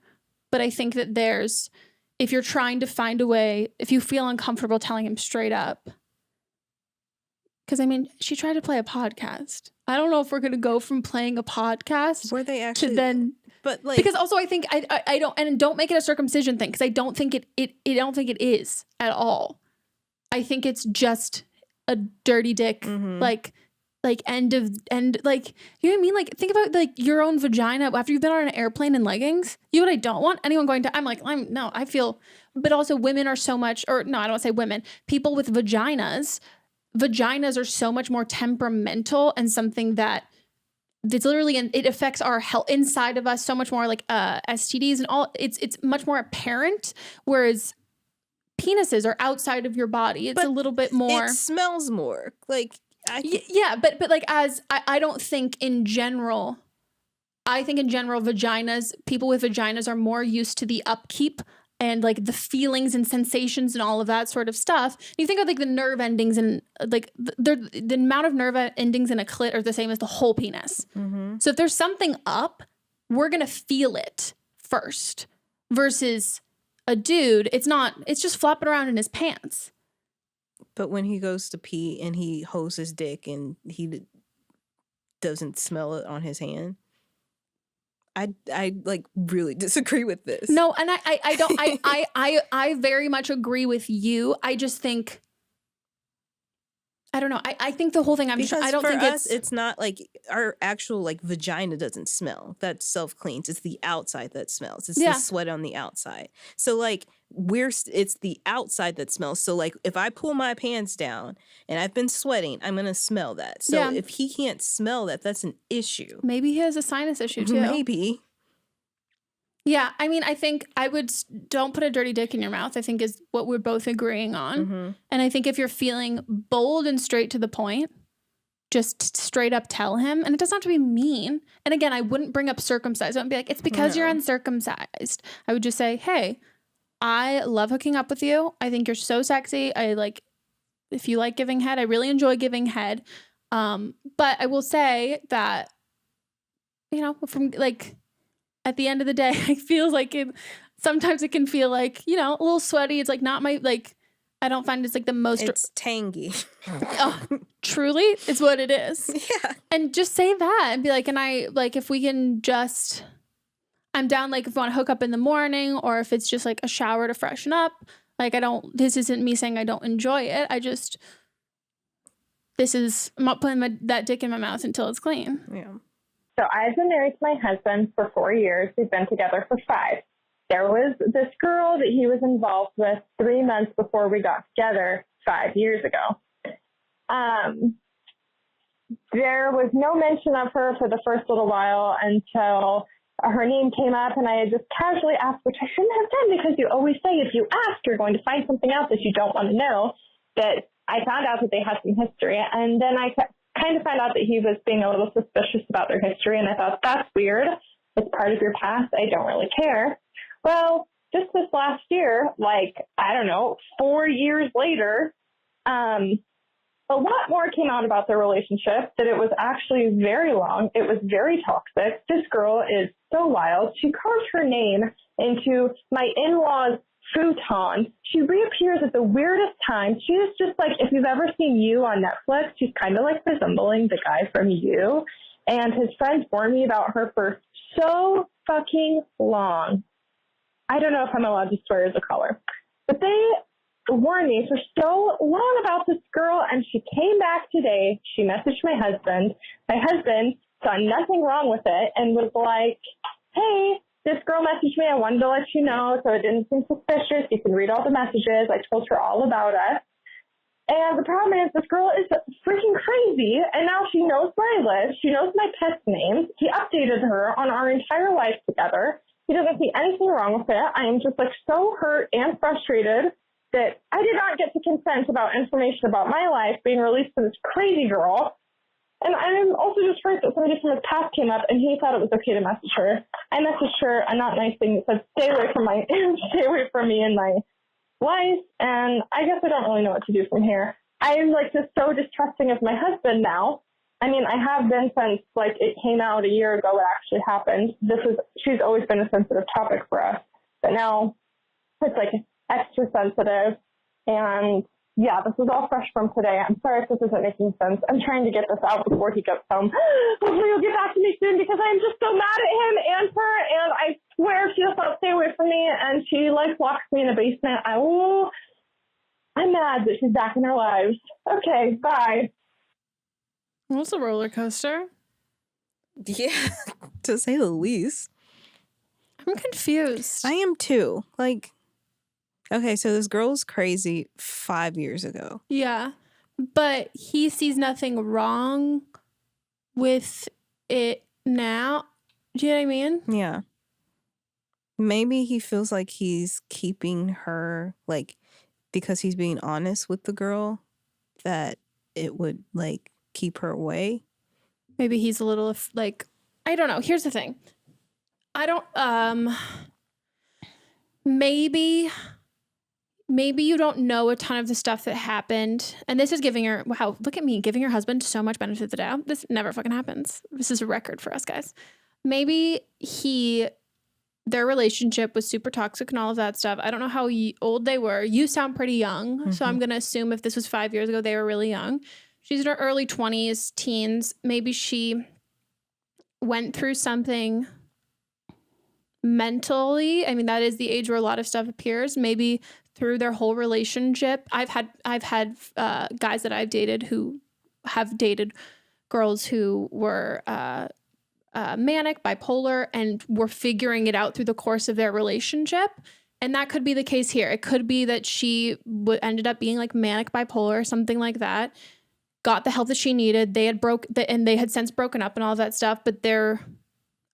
A: But I think that if you're trying to find a way, if you feel uncomfortable telling him straight up, because, I mean, she tried to play a podcast. I don't know if we're going to go from playing a podcast
B: were they actually,
A: to then.
B: But like,
A: because also I think I don't, and don't make it a circumcision thing, because I don't think it is at all. I think it's just a dirty dick, like end, like, you know what I mean? Like, think about like your own vagina after you've been on an airplane in leggings. You know what I don't want? Anyone going to, I feel, but also women are so much, or no, I don't want to say women, people with vaginas are so much more temperamental, and something that it's literally, and it affects our health inside of us so much more, like STDs and all. It's much more apparent, whereas penises are outside of your body. It's a little bit more.
B: It smells more like.
A: Yeah, but like, I don't think in general. I think in general, people with vaginas are more used to the upkeep and like the feelings and sensations and all of that sort of stuff. And you think of like the nerve endings and like the amount of nerve endings in a clit are the same as the whole penis.
B: Mm-hmm.
A: So if there's something up, we're going to feel it first versus a dude. It's just flopping around in his pants.
B: But when he goes to pee and he holds his dick and he doesn't smell it on his hand, I like really disagree with this.
A: No, and I don't I very much agree with you. I just think I don't know. I think the whole thing I don't think
B: it's not like our actual like vagina doesn't smell. That self-cleans. It's the outside that smells. It's the sweat on the outside. So like it's the outside that smells. So like if I pull my pants down and I've been sweating, I'm gonna smell that. So if he can't smell that, that's an issue.
A: Maybe he has a sinus issue too.
B: Maybe.
A: Yeah, I mean, I think don't put a dirty dick in your mouth, I think is what we're both agreeing on.
B: Mm-hmm.
A: And I think if you're feeling bold and straight to the point, just straight up tell him. And it doesn't have to be mean. And again, I wouldn't bring up circumcised. I wouldn't be like, it's because you're uncircumcised. I would just say, hey, I love hooking up with you. I think you're so sexy. If you like giving head, I really enjoy giving head. But I will say that, from like, at the end of the day, I feel like sometimes it can feel like, a little sweaty. It's like not my, like, I don't find it's like the most.
B: It's tangy.
A: Oh, truly, it's what it is.
B: Yeah. And
A: just say that and be like, if we can I'm down, like if you want to hook up in the morning or if it's just like a shower to freshen up. Like this isn't me saying I don't enjoy it. I'm not putting that dick in my mouth until it's clean.
B: Yeah.
C: So I've been married to my husband for 4 years. We've been together for 5. There was this girl that he was involved with 3 months before we got together 5 years ago. There was no mention of her for the first little while until her name came up, and I had just casually asked, which I shouldn't have done because you always say if you ask, you're going to find something out that you don't want to know. That I found out that they had some history, and then I kind of found out that he was being a little suspicious about their history, and I thought, that's weird. It's part of your past. I don't really care. Well, just this last year, 4 years later, a lot more came out about their relationship, that it was actually very long. It was very toxic. This girl is so wild. She carved her name into my in-laws' futon. She reappears at the weirdest time. She is just like, if you've ever seen You on Netflix, she's kind of like resembling the guy from You. And his friends warned me about her for so fucking long. I don't know if I'm allowed to swear as a caller, but they warned me for so long about this girl, and she came back today. She messaged my husband. My husband saw nothing wrong with it and was like, hey, this girl messaged me. I wanted to let you know so it didn't seem suspicious. You can read all the messages. I told her all about us. And the problem is this girl is freaking crazy, and now she knows where I live. She knows my pet's names. He updated her on our entire life together. He doesn't see anything wrong with it. I am just so hurt and frustrated that I did not get to consent about information about my life being released to this crazy girl. And I'm also just hurt that somebody from his past came up and he thought it was okay to message her. I messaged her a not nice thing that said, stay away from me and my life. And I guess I don't really know what to do from here. I'm just so distrusting of my husband now. I mean, I have been since it came out a year ago what actually happened. She's always been a sensitive topic for us. But now it's extra sensitive. And yeah, this is all fresh from today. I'm sorry if this isn't making sense. I'm trying to get this out before he gets home. Hopefully he'll get back to me soon because I'm just so mad at him and her. And I swear she does not stay away from me. And she locks me in the basement. I'm mad that she's back in our lives. Okay, bye.
A: Well, it's a roller coaster.
B: Yeah, to say the least.
A: I'm confused.
B: I am too. Okay, so this girl's crazy 5 years ago.
A: Yeah, but he sees nothing wrong with it now. Do you know what I mean?
B: Yeah. Maybe he feels like he's keeping her, because he's being honest with the girl, that it would, keep her away.
A: Maybe he's a little, I don't know. Here's the thing. I don't, maybe you don't know a ton of the stuff that happened. And this is giving her, wow, look at me, giving your husband so much benefit of the doubt. This never fucking happens. This is a record for us guys. Maybe their relationship was super toxic and all of that stuff. I don't know how old they were. You sound pretty young. So I'm going to assume if this was 5 years ago, they were really young. She's in her early 20s, teens. Maybe she went through something mentally. I mean, that is the age where a lot of stuff appears. Maybe through their whole relationship. I've had guys that I've dated who have dated girls who were manic, bipolar, and were figuring it out through the course of their relationship. And that could be the case here. It could be that she ended up being like manic bipolar or something like that, got the help that she needed. They had since broken up and all of that stuff, but they're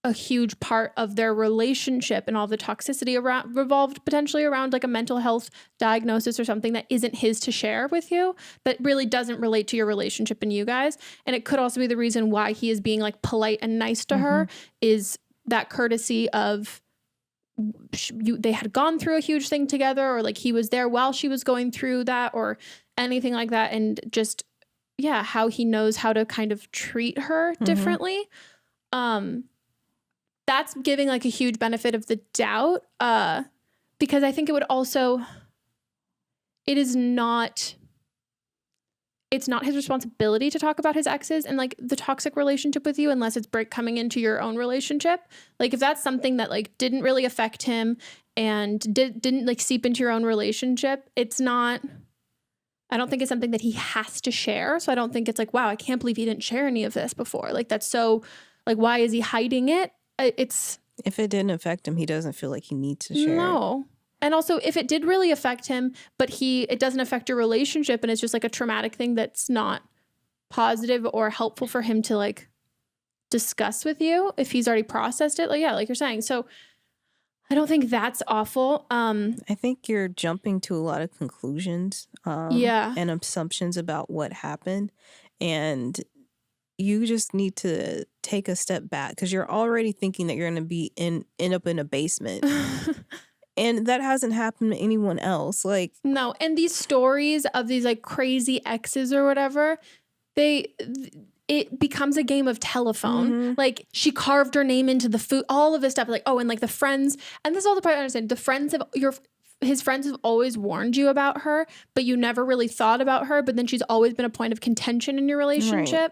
A: a huge part of their relationship, and all the toxicity revolved potentially around like a mental health diagnosis or something that isn't his to share with you, that really doesn't relate to your relationship and you guys. And it could also be the reason why he is being like polite and nice to her, is that courtesy of they had gone through a huge thing together, or like he was there while she was going through that, or anything like that. And just, yeah, how he knows how to kind of treat her differently. That's giving like a huge benefit of the doubt, because I think it would also, it's not his responsibility to talk about his exes and like the toxic relationship with you, unless it's coming into your own relationship. Like if that's something that like didn't really affect him and didn't like seep into your own relationship, I don't think it's something that he has to share. So I don't think it's like, wow, I can't believe he didn't share any of this before. Like that's so, like, why is he hiding it?
B: If it didn't affect him, he doesn't feel like he needs to share.
A: No. And also, if it did really affect him, but it doesn't affect your relationship, and it's just like a traumatic thing that's not positive or helpful for him to like discuss with you, if he's already processed it, like, yeah, like you're saying. So I don't think that's awful.
B: I think you're jumping to a lot of conclusions, and assumptions about what happened, and you just need to take a step back, because you're already thinking that you're going to end up in a basement. And that hasn't happened to anyone else. Like,
A: no. And these stories of these like crazy exes or whatever, it becomes a game of telephone. Like she carved her name into the food, all of this stuff. Like, oh, and like the friends, and this is all the part I understand. His friends have always warned you about her, but you never really thought about her. But then she's always been a point of contention in your relationship.
B: Right.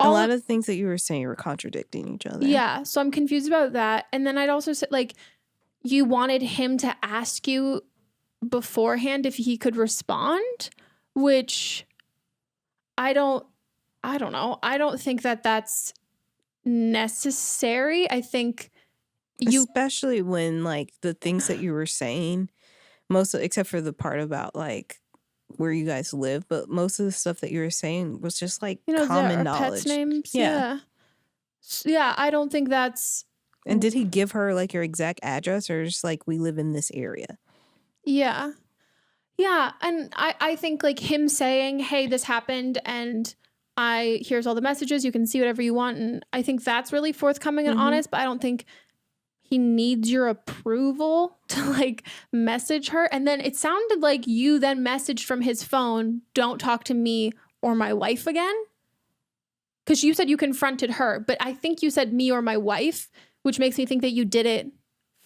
B: A lot of things that you were saying were contradicting each other.
A: Yeah. So I'm confused about that. And then I'd also say, like, you wanted him to ask you beforehand if he could respond, which I don't know. I don't think that that's necessary. I think
B: especially when like the things that you were saying, except for the part about like where you guys live, but most of the stuff that you were saying was just like common knowledge.
A: Pets' names. Yeah. I don't think that's.
B: And did he give her like your exact address, or just like, we live in this area?
A: Yeah. And I think like him saying, hey, this happened and here's all the messages, you can see whatever you want. And I think that's really forthcoming and honest, but I don't think he needs your approval to like message her. And then it sounded like you then messaged from his phone, don't talk to me or my wife again. Because you said you confronted her, but I think you said me or my wife, which makes me think that you did it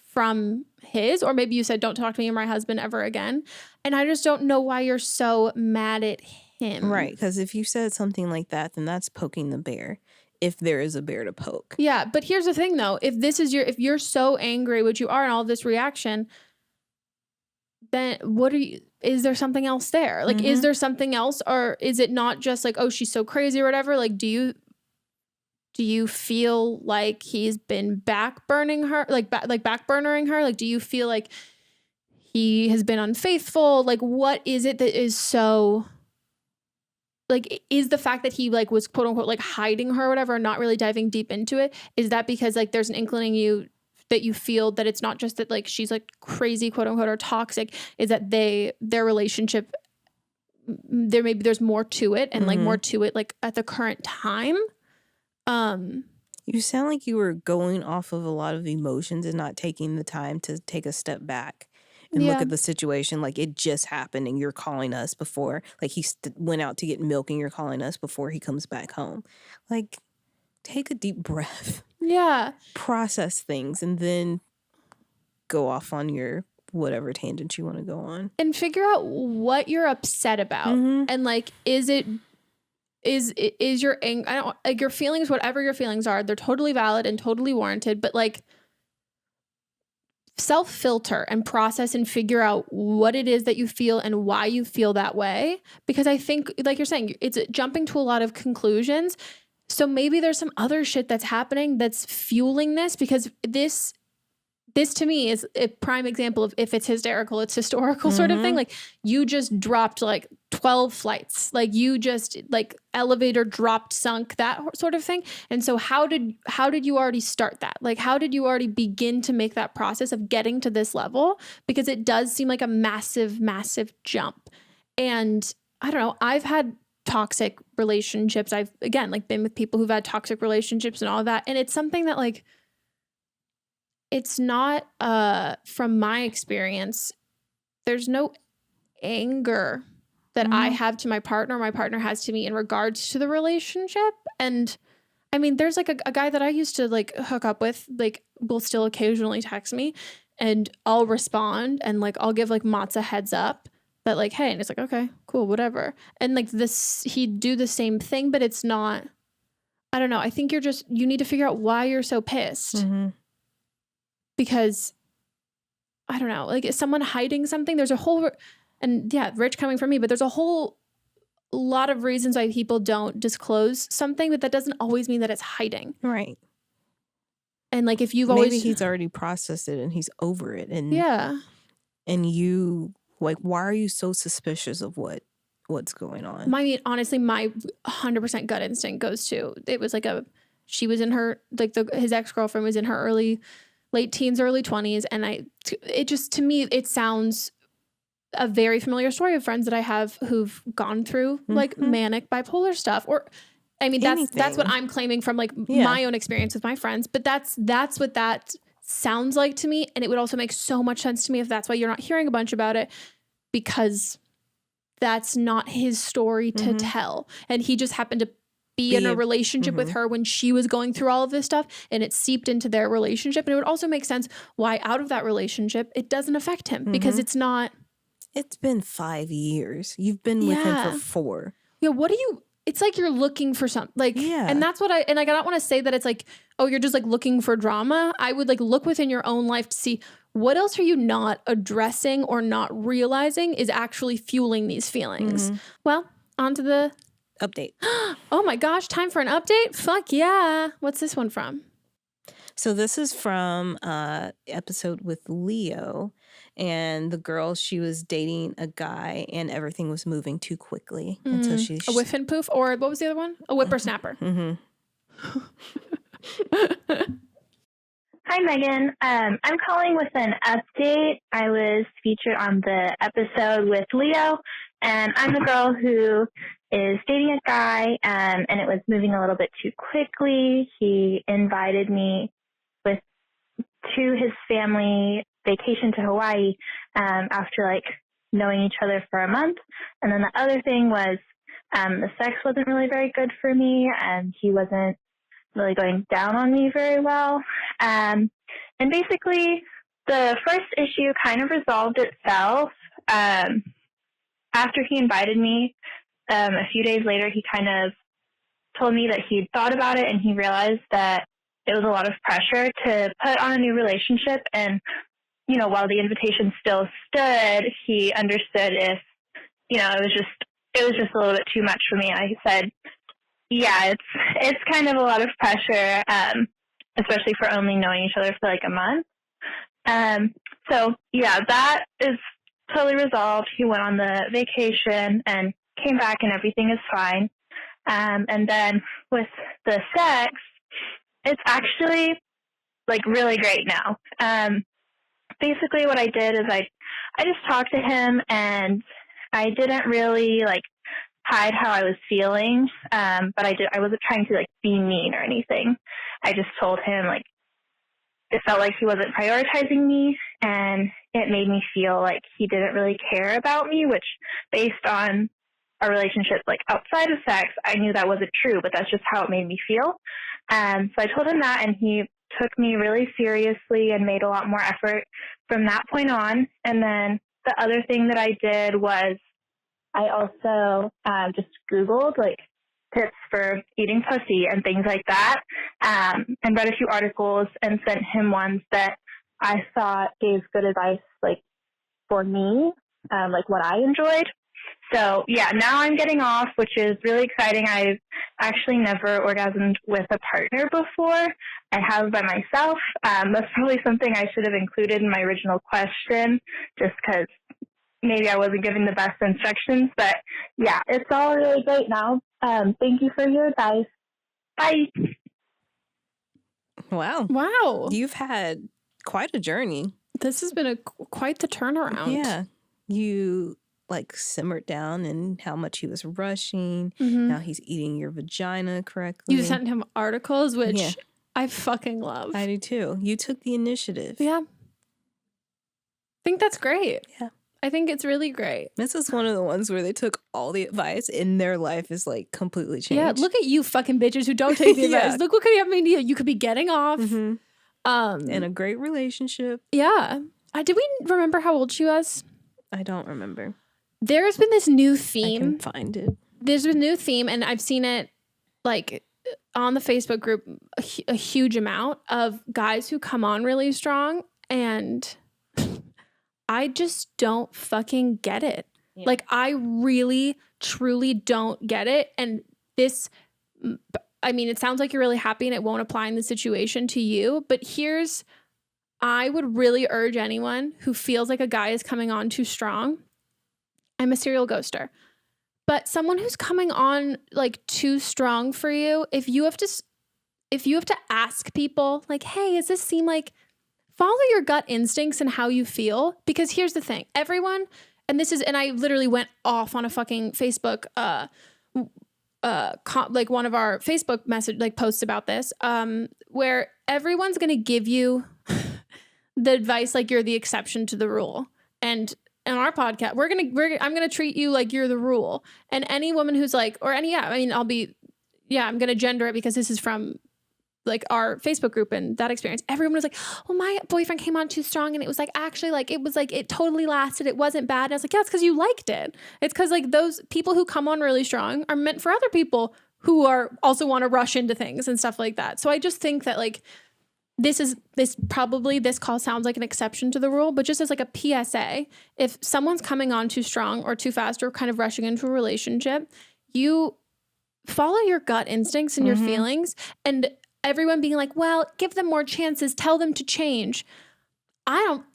A: from his, or maybe you said, don't talk to me or my husband ever again. And I just don't know why you're so mad at him.
B: Right. Because if you said something like that, then that's poking the bear, if there is a bear to poke.
A: Yeah. But here's the thing though, if you're so angry, which you are in all this reaction, then is there something else there? Like, is there something else, or is it not just like, oh, she's so crazy or whatever? Like, do you feel like he's been backburnering her? Like backburnering her? Like, do you feel like he has been unfaithful? Like, what is it that is so, like, is the fact that he like was quote unquote like hiding her or whatever, not really diving deep into it? Is that because like there's an inkling that you feel that it's not just that like she's like crazy quote unquote or toxic, is that their relationship, there's more to it, and like more to it like at the current time?
B: You sound like you were going off of a lot of emotions and not taking the time to take a step back and look at the situation like it just happened and you're calling us before, like he went out to get milk and you're calling us before he comes back home. Like, take a deep breath.
A: Yeah.
B: Process things and then go off on your whatever tangent you want to go on.
A: And figure out what you're upset about. And like, is your anger, I don't like your feelings, whatever your feelings are, they're totally valid and totally warranted, but like self-filter and process and figure out what it is that you feel and why you feel that way. Because I think, like you're saying, it's jumping to a lot of conclusions. So maybe there's some other shit that's happening that's fueling this, because this to me is a prime example of if it's hysterical, it's historical sort of thing. Like you just dropped like 12 flights, like you just like elevator dropped, sunk, that sort of thing. And so how did you already start that? Like how did you already begin to make that process of getting to this level? Because it does seem like a massive, massive jump. And I don't know, I've had toxic relationships. I've again, like been with people who've had toxic relationships and all of that. And it's something that like, it's not, from my experience, there's no anger that I have to my partner has to me in regards to the relationship. And I mean, there's like a guy that I used to like hook up with, like will still occasionally text me and I'll respond and like, I'll give like Monts a heads up that like, hey, and it's like, okay, cool, whatever. And like this, he'd do the same thing, but it's not, I don't know. I think you need to figure out why you're so pissed. Because I don't know, like is someone hiding something? There's a whole, and yeah, rich coming from me, but there's a whole lot of reasons why people don't disclose something, but that doesn't always mean that it's hiding.
B: Right.
A: And like if you've
B: maybe he's already processed it and he's over it. And and you like, why are you so suspicious of what's going on?
A: I mean, honestly, my 100% gut instinct goes to, it was like she was in her, like his ex-girlfriend was in her late teens, early 20s. And it just, to me, it sounds a very familiar story of friends that I have who've gone through like manic bipolar stuff. Or, I mean, that's what I'm claiming from like my own experience with my friends, but that's what that sounds like to me. And it would also make so much sense to me if that's why you're not hearing a bunch about it, because that's not his story to tell. And he just happened to be in a relationship with her when she was going through all of this stuff, and it seeped into their relationship. And it would also make sense why out of that relationship, it doesn't affect him because it's not.
B: It's been 5 years. You've been with him for 4.
A: Yeah. It's like you're looking for something like, and that's what I don't want to say that it's like, oh, you're just like looking for drama. I would like look within your own life to see what else are you not addressing or not realizing is actually fueling these feelings. Well, on to the
B: update.
A: Oh my gosh, time for an update? Fuck yeah. What's this one from?
B: So this is from episode with Leo, and the girl, she was dating a guy and everything was moving too quickly. And so she's
A: a whiff and poof, or what was the other one? A whippersnapper.
C: Hi, Megan. I'm calling with an update. I was featured on the episode with Leo, and I'm the girl who is dating a guy, and it was moving a little bit too quickly. He invited me to his family vacation to Hawaii after like knowing each other for a month. And then the other thing was the sex wasn't really very good for me, and he wasn't really going down on me very well. And basically the first issue kind of resolved itself. After he invited me, a few days later, he kind of told me that he'd thought about it and he realized that it was a lot of pressure to put on a new relationship. And, you know, while the invitation still stood, he understood if, you know, it was just a little bit too much for me. I said, yeah, it's kind of a lot of pressure, especially for only knowing each other for like a month. So yeah, that is totally resolved. He went on the vacation and came back and everything is fine. And then with the sex, it's actually like really great now. Basically what I did is I just talked to him, and I didn't really like hide how I was feeling. But I wasn't trying to like be mean or anything. I just told him like it felt like he wasn't prioritizing me, and it made me feel like he didn't really care about me, which based on our relationship, like outside of sex, I knew that wasn't true, but that's just how it made me feel. So I told him that, and he took me really seriously and made a lot more effort from that point on. And then the other thing that I did was I also just Googled like tips for eating pussy and things like that, and read a few articles and sent him ones that I thought gave good advice, like for me, like what I enjoyed. So yeah, now I'm getting off, which is really exciting. I've actually never orgasmed with a partner before. I have by myself. That's probably something I should have included in my original question, just because maybe I wasn't giving the best instructions. But yeah, it's all really great now. Thank you for your advice. Bye.
B: Wow. You've had quite a journey.
A: This has been quite the turnaround.
B: Yeah. You like simmered down and how much he was rushing.
A: Mm-hmm.
B: Now he's eating your vagina correctly.
A: You sent him articles, which I fucking love.
B: I do too. You took the initiative.
A: Yeah. I think that's great.
B: Yeah.
A: I think it's really great.
B: This is one of the ones where they took all the advice and their life is like completely changed.
A: Yeah, look at you fucking bitches who don't take the advice. Look what could happen to you. You could be getting off.
B: Mm-hmm. In a great relationship.
A: Yeah. Did we remember how old she was?
B: I don't remember.
A: There's been this new theme.
B: I can find it.
A: There's been a new theme, and I've seen it like on the Facebook group a huge amount of guys who come on really strong, and I just don't fucking get it. Yeah. Like, I really, truly don't get it. And this, I mean, it sounds like you're really happy and it won't apply in the situation to you, but I would really urge anyone who feels like a guy is coming on too strong. I'm a serial ghoster. But someone who's coming on like too strong for you, if you have to ask people like, hey, does this seem like, follow your gut instincts and how you feel? Because here's the thing, everyone, and I literally went off on a fucking Facebook, like one of our Facebook message, like posts about this, where everyone's going to give you the advice like you're the exception to the rule. And in our podcast, I'm going to treat you like you're the rule. And any woman who's like, I'm going to gender it because this is from like our Facebook group and that experience. Everyone was like, well, my boyfriend came on too strong and it was like, actually like, it was like, it totally lasted. It wasn't bad. And I was like, yeah, it's because you liked it. It's because like those people who come on really strong are meant for other people who are also want to rush into things and stuff like that. So I just think that like, this call sounds like an exception to the rule, but just as like a PSA, if someone's coming on too strong or too fast or kind of rushing into a relationship, you follow your gut instincts and your feelings, and everyone being like, well, give them more chances, tell them to change.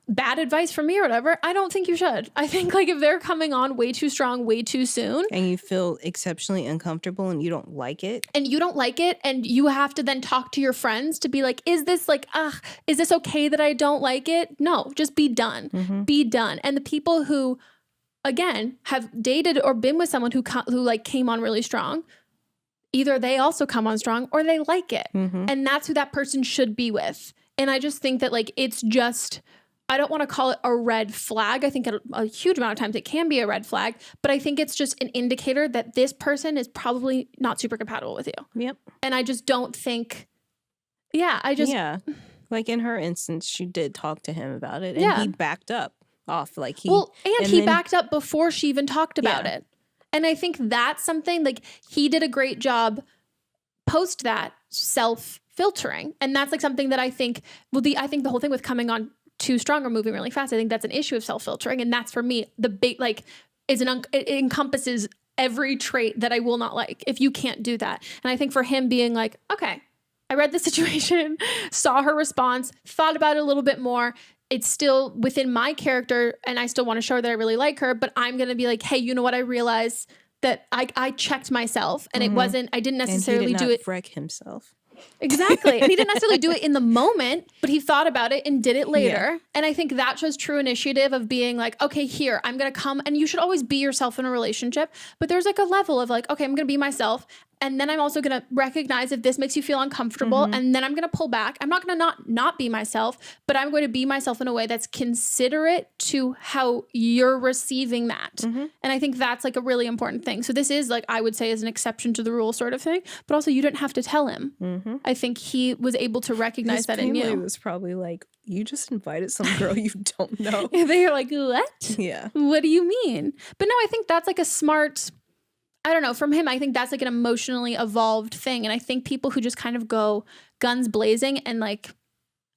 A: Bad advice from me or whatever, I don't think you should. I think like if they're coming on way too strong, way too soon.
B: And you feel exceptionally uncomfortable and you don't like it.
A: And you have to then talk to your friends to be like, is this okay that I don't like it? No, just be done. Mm-hmm. Be done. And the people who, again, have dated or been with someone who like came on really strong, either they also come on strong or they like it. Mm-hmm. And that's who that person should be with. And I just think that like, it's just, I don't want to call it a red flag. I think a huge amount of times it can be a red flag, but I think it's just an indicator that this person is probably not super compatible with you. Yep. And I just don't think,
B: like in her instance, she did talk to him about it and he backed up off like he
A: backed up before she even talked about it. And I think that's something like he did a great job post that self-filtering. And that's like something that I think, I think the whole thing with coming on too strong or moving really fast, I think that's an issue of self-filtering. And that's for me, the big, like, it encompasses every trait that I will not like if you can't do that. And I think for him being like, okay, I read the situation, saw her response, thought about it a little bit more. It's still within my character and I still want to show her that I really like her, but I'm going to be like, hey, you know what? I realized that I checked myself and I didn't necessarily do it.
B: Wreck himself.
A: Exactly. And he didn't necessarily do it in the moment, but he thought about it and did it later. Yeah. And I think that shows true initiative of being like, okay, here, I'm going to come, and you should always be yourself in a relationship. But there's like a level of like, okay, I'm going to be myself. And then I'm also going to recognize if this makes you feel uncomfortable. And then I'm going to pull back. I'm not going to not be myself, but I'm going to be myself in a way that's considerate to how you're receiving that. And I think that's like a really important thing. So this is like, I would say, is an exception to the rule sort of thing. But also you didn't have to tell him. I think he was able to recognize that in you.
B: It was probably like, you just invited some girl you don't know.
A: They're like, what?
B: Yeah.
A: What do you mean? But no, I think that's like a smart... I don't know. From him, I think that's like an emotionally evolved thing. And I think people who just kind of go guns blazing and like,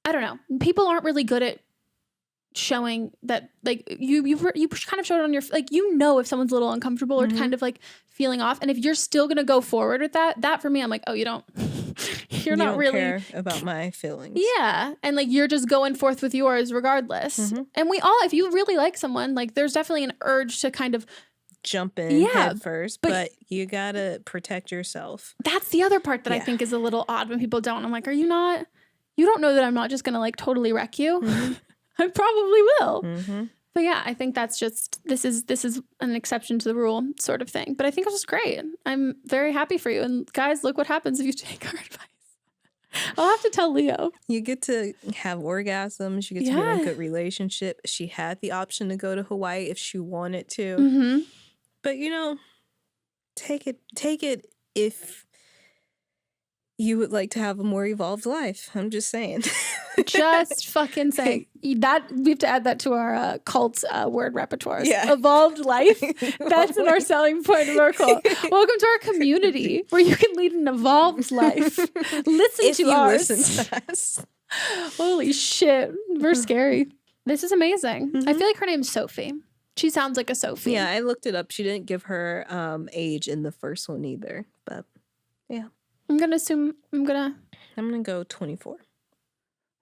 A: I don't know, people aren't really good at showing that like you kind of showed it on your, like, you know, if someone's a little uncomfortable or kind of like feeling off. And if you're still going to go forward with that for me, I'm like, oh, you don't not really
B: care about my feelings.
A: Yeah. And like, you're just going forth with yours regardless. And we all, if you really like someone, like there's definitely an urge to kind of
B: jump in head first, but you gotta protect yourself.
A: That's the other part that I think is a little odd when people don't. I'm like, you don't know that I'm not just gonna like totally wreck you. I probably will. But yeah, I think that's just, this is an exception to the rule sort of thing. But I think it was great. I'm very happy for you. And guys, look what happens if you take our advice. I'll have to tell Leo. You
B: get to have orgasms. You get to be in a good relationship. She had the option to go to Hawaii if she wanted to. But, you know, take it if you would like to have a more evolved life. I'm just saying.
A: Just fucking saying. That, we have to add that to our cult word repertoire.
B: Yeah.
A: Evolved life. That's in our selling point of our cult. Welcome to our community where you can lead an evolved life. Listen to ours.
B: Listen to us.
A: Holy shit. We're scary. This is amazing. I feel like her name's Sophie. She sounds like a Sophie.
B: Yeah, I looked it up. She didn't give her age in the first one either. But yeah.
A: I'm going to assume I'm going
B: to go 24.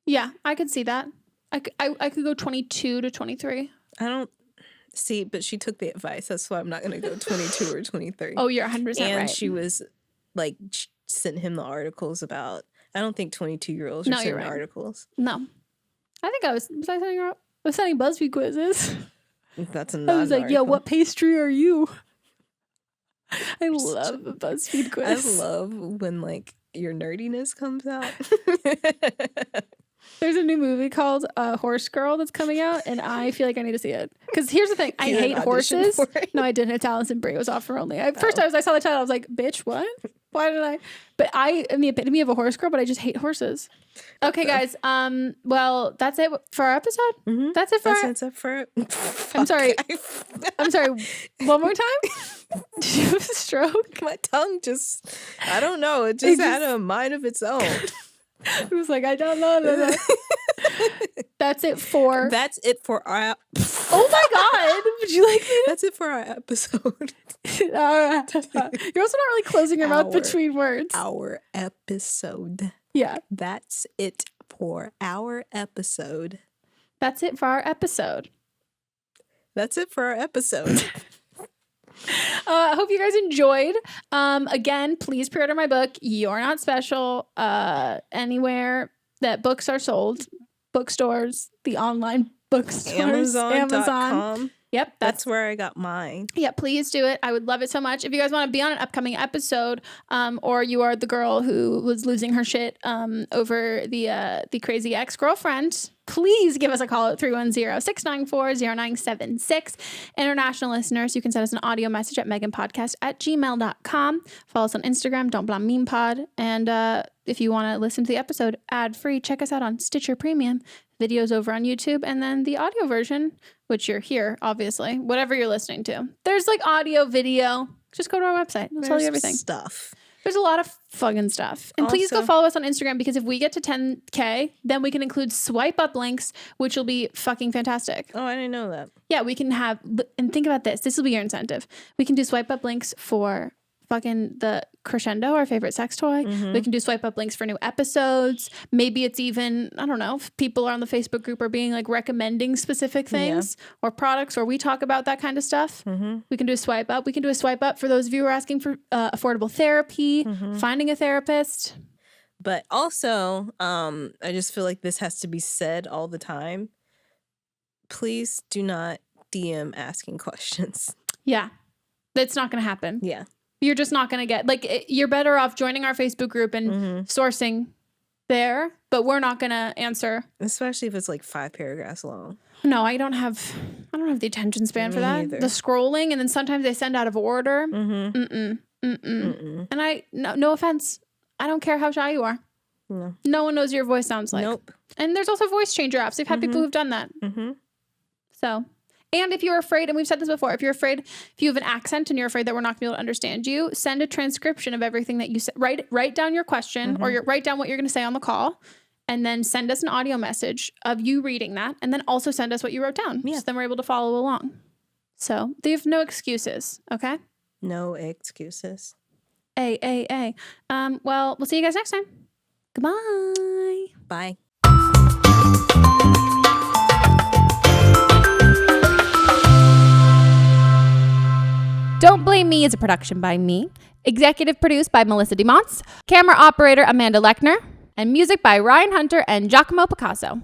A: Yeah, I could see that. I could go 22 to 23.
B: I don't see, but she took the advice. That's why I'm not going to go 22 or 23.
A: Oh, you're 100% right.
B: And she was like, sent him the articles about, I don't think 22-year-olds are sending articles.
A: No. I think I was sending BuzzFeed quizzes.
B: That's
A: I was like, yo, what pastry are you? I love a BuzzFeed quiz.
B: I love when like your nerdiness comes out.
A: There's a new movie called Horse Girl that's coming out, and I feel like I need to see it. Because here's the thing, I hate horses. No, I didn't. It's Alison Brie. It was offer only. First, I saw the title, I was like, bitch, what? Why did I? But I am the epitome of a horse girl, but I just hate horses. Okay, guys. Well, that's it for our episode. That's it for. I'm sorry. I'm sorry. One more time. Did you have a stroke?
B: My tongue just. I don't know. It just had a mind of its own.
A: It was like, I don't know. That's it for
B: our.
A: Oh my God! Would you like me?
B: That's it for our episode.
A: You're also not really closing your mouth between words.
B: Our episode.
A: Yeah.
B: That's it for our episode.
A: That's it for our episode.
B: That's it for our episode.
A: I hope you guys enjoyed. Again, please pre-order my book, You're Not Special, anywhere that books are sold. Bookstores, the online bookstores.
B: Amazon.com.
A: Yep.
B: That's where I got mine.
A: Yeah, please do it. I would love it so much. If you guys want to be on an upcoming episode, or you are the girl who was losing her shit over the crazy ex-girlfriend, please give us a call at 310-694-0976. International listeners, you can send us an audio message at meghanpodcast@gmail.com. Follow us on Instagram, Don't Blame Meme Pod. And if you want to listen to the episode ad-free, check us out on Stitcher Premium. Videos over on YouTube, and then the audio version, which you're here, obviously, whatever you're listening to. There's like audio, video. Just go to our website. It'll tell you everything. There's a lot of fucking stuff. And please go follow us on Instagram, because if we get to 10K, then we can include swipe up links, which will be fucking fantastic.
B: Oh, I didn't know that.
A: Yeah, we can have, and think about this. This will be your incentive. We can do swipe up links for fucking the Crescendo, our favorite sex toy. We can do swipe up links for new episodes. Maybe it's even, I don't know, if people are on the Facebook group are being like recommending specific things or products, or we talk about that kind of stuff. We can do a swipe up. We can do a swipe up for those of you who are asking for affordable therapy, finding a therapist.
B: But also, I just feel like this has to be said all the time. Please do not DM asking questions.
A: Yeah. That's not going to happen.
B: Yeah.
A: You're just not going to get, like, you're better off joining our Facebook group and sourcing there, but we're not going to answer.
B: Especially if it's like 5 paragraphs long.
A: No, I don't have the attention span for that.
B: Neither.
A: The scrolling, and then sometimes they send out of order. And no offense, I don't care how shy you are. No one knows what your voice sounds like.
B: Nope.
A: And there's also voice changer apps. We've had people who've done that. So, and if you're afraid, and we've said this before, if you're afraid, if you have an accent and you're afraid that we're not going to be able to understand you, send a transcription of everything that you said. Write down your question or write down what you're going to say on the call, and then send us an audio message of you reading that, and then also send us what you wrote down.
B: Yeah.
A: So then we're able to follow along. So they have no excuses. Okay.
B: No excuses.
A: Well, we'll see you guys next time. Goodbye.
B: Bye.
E: Don't Blame Me is a production by me. Executive produced by Melisa D. Monts. Camera operator Amanda Lechner. And music by Ryan Hunter and Giacomo Picasso.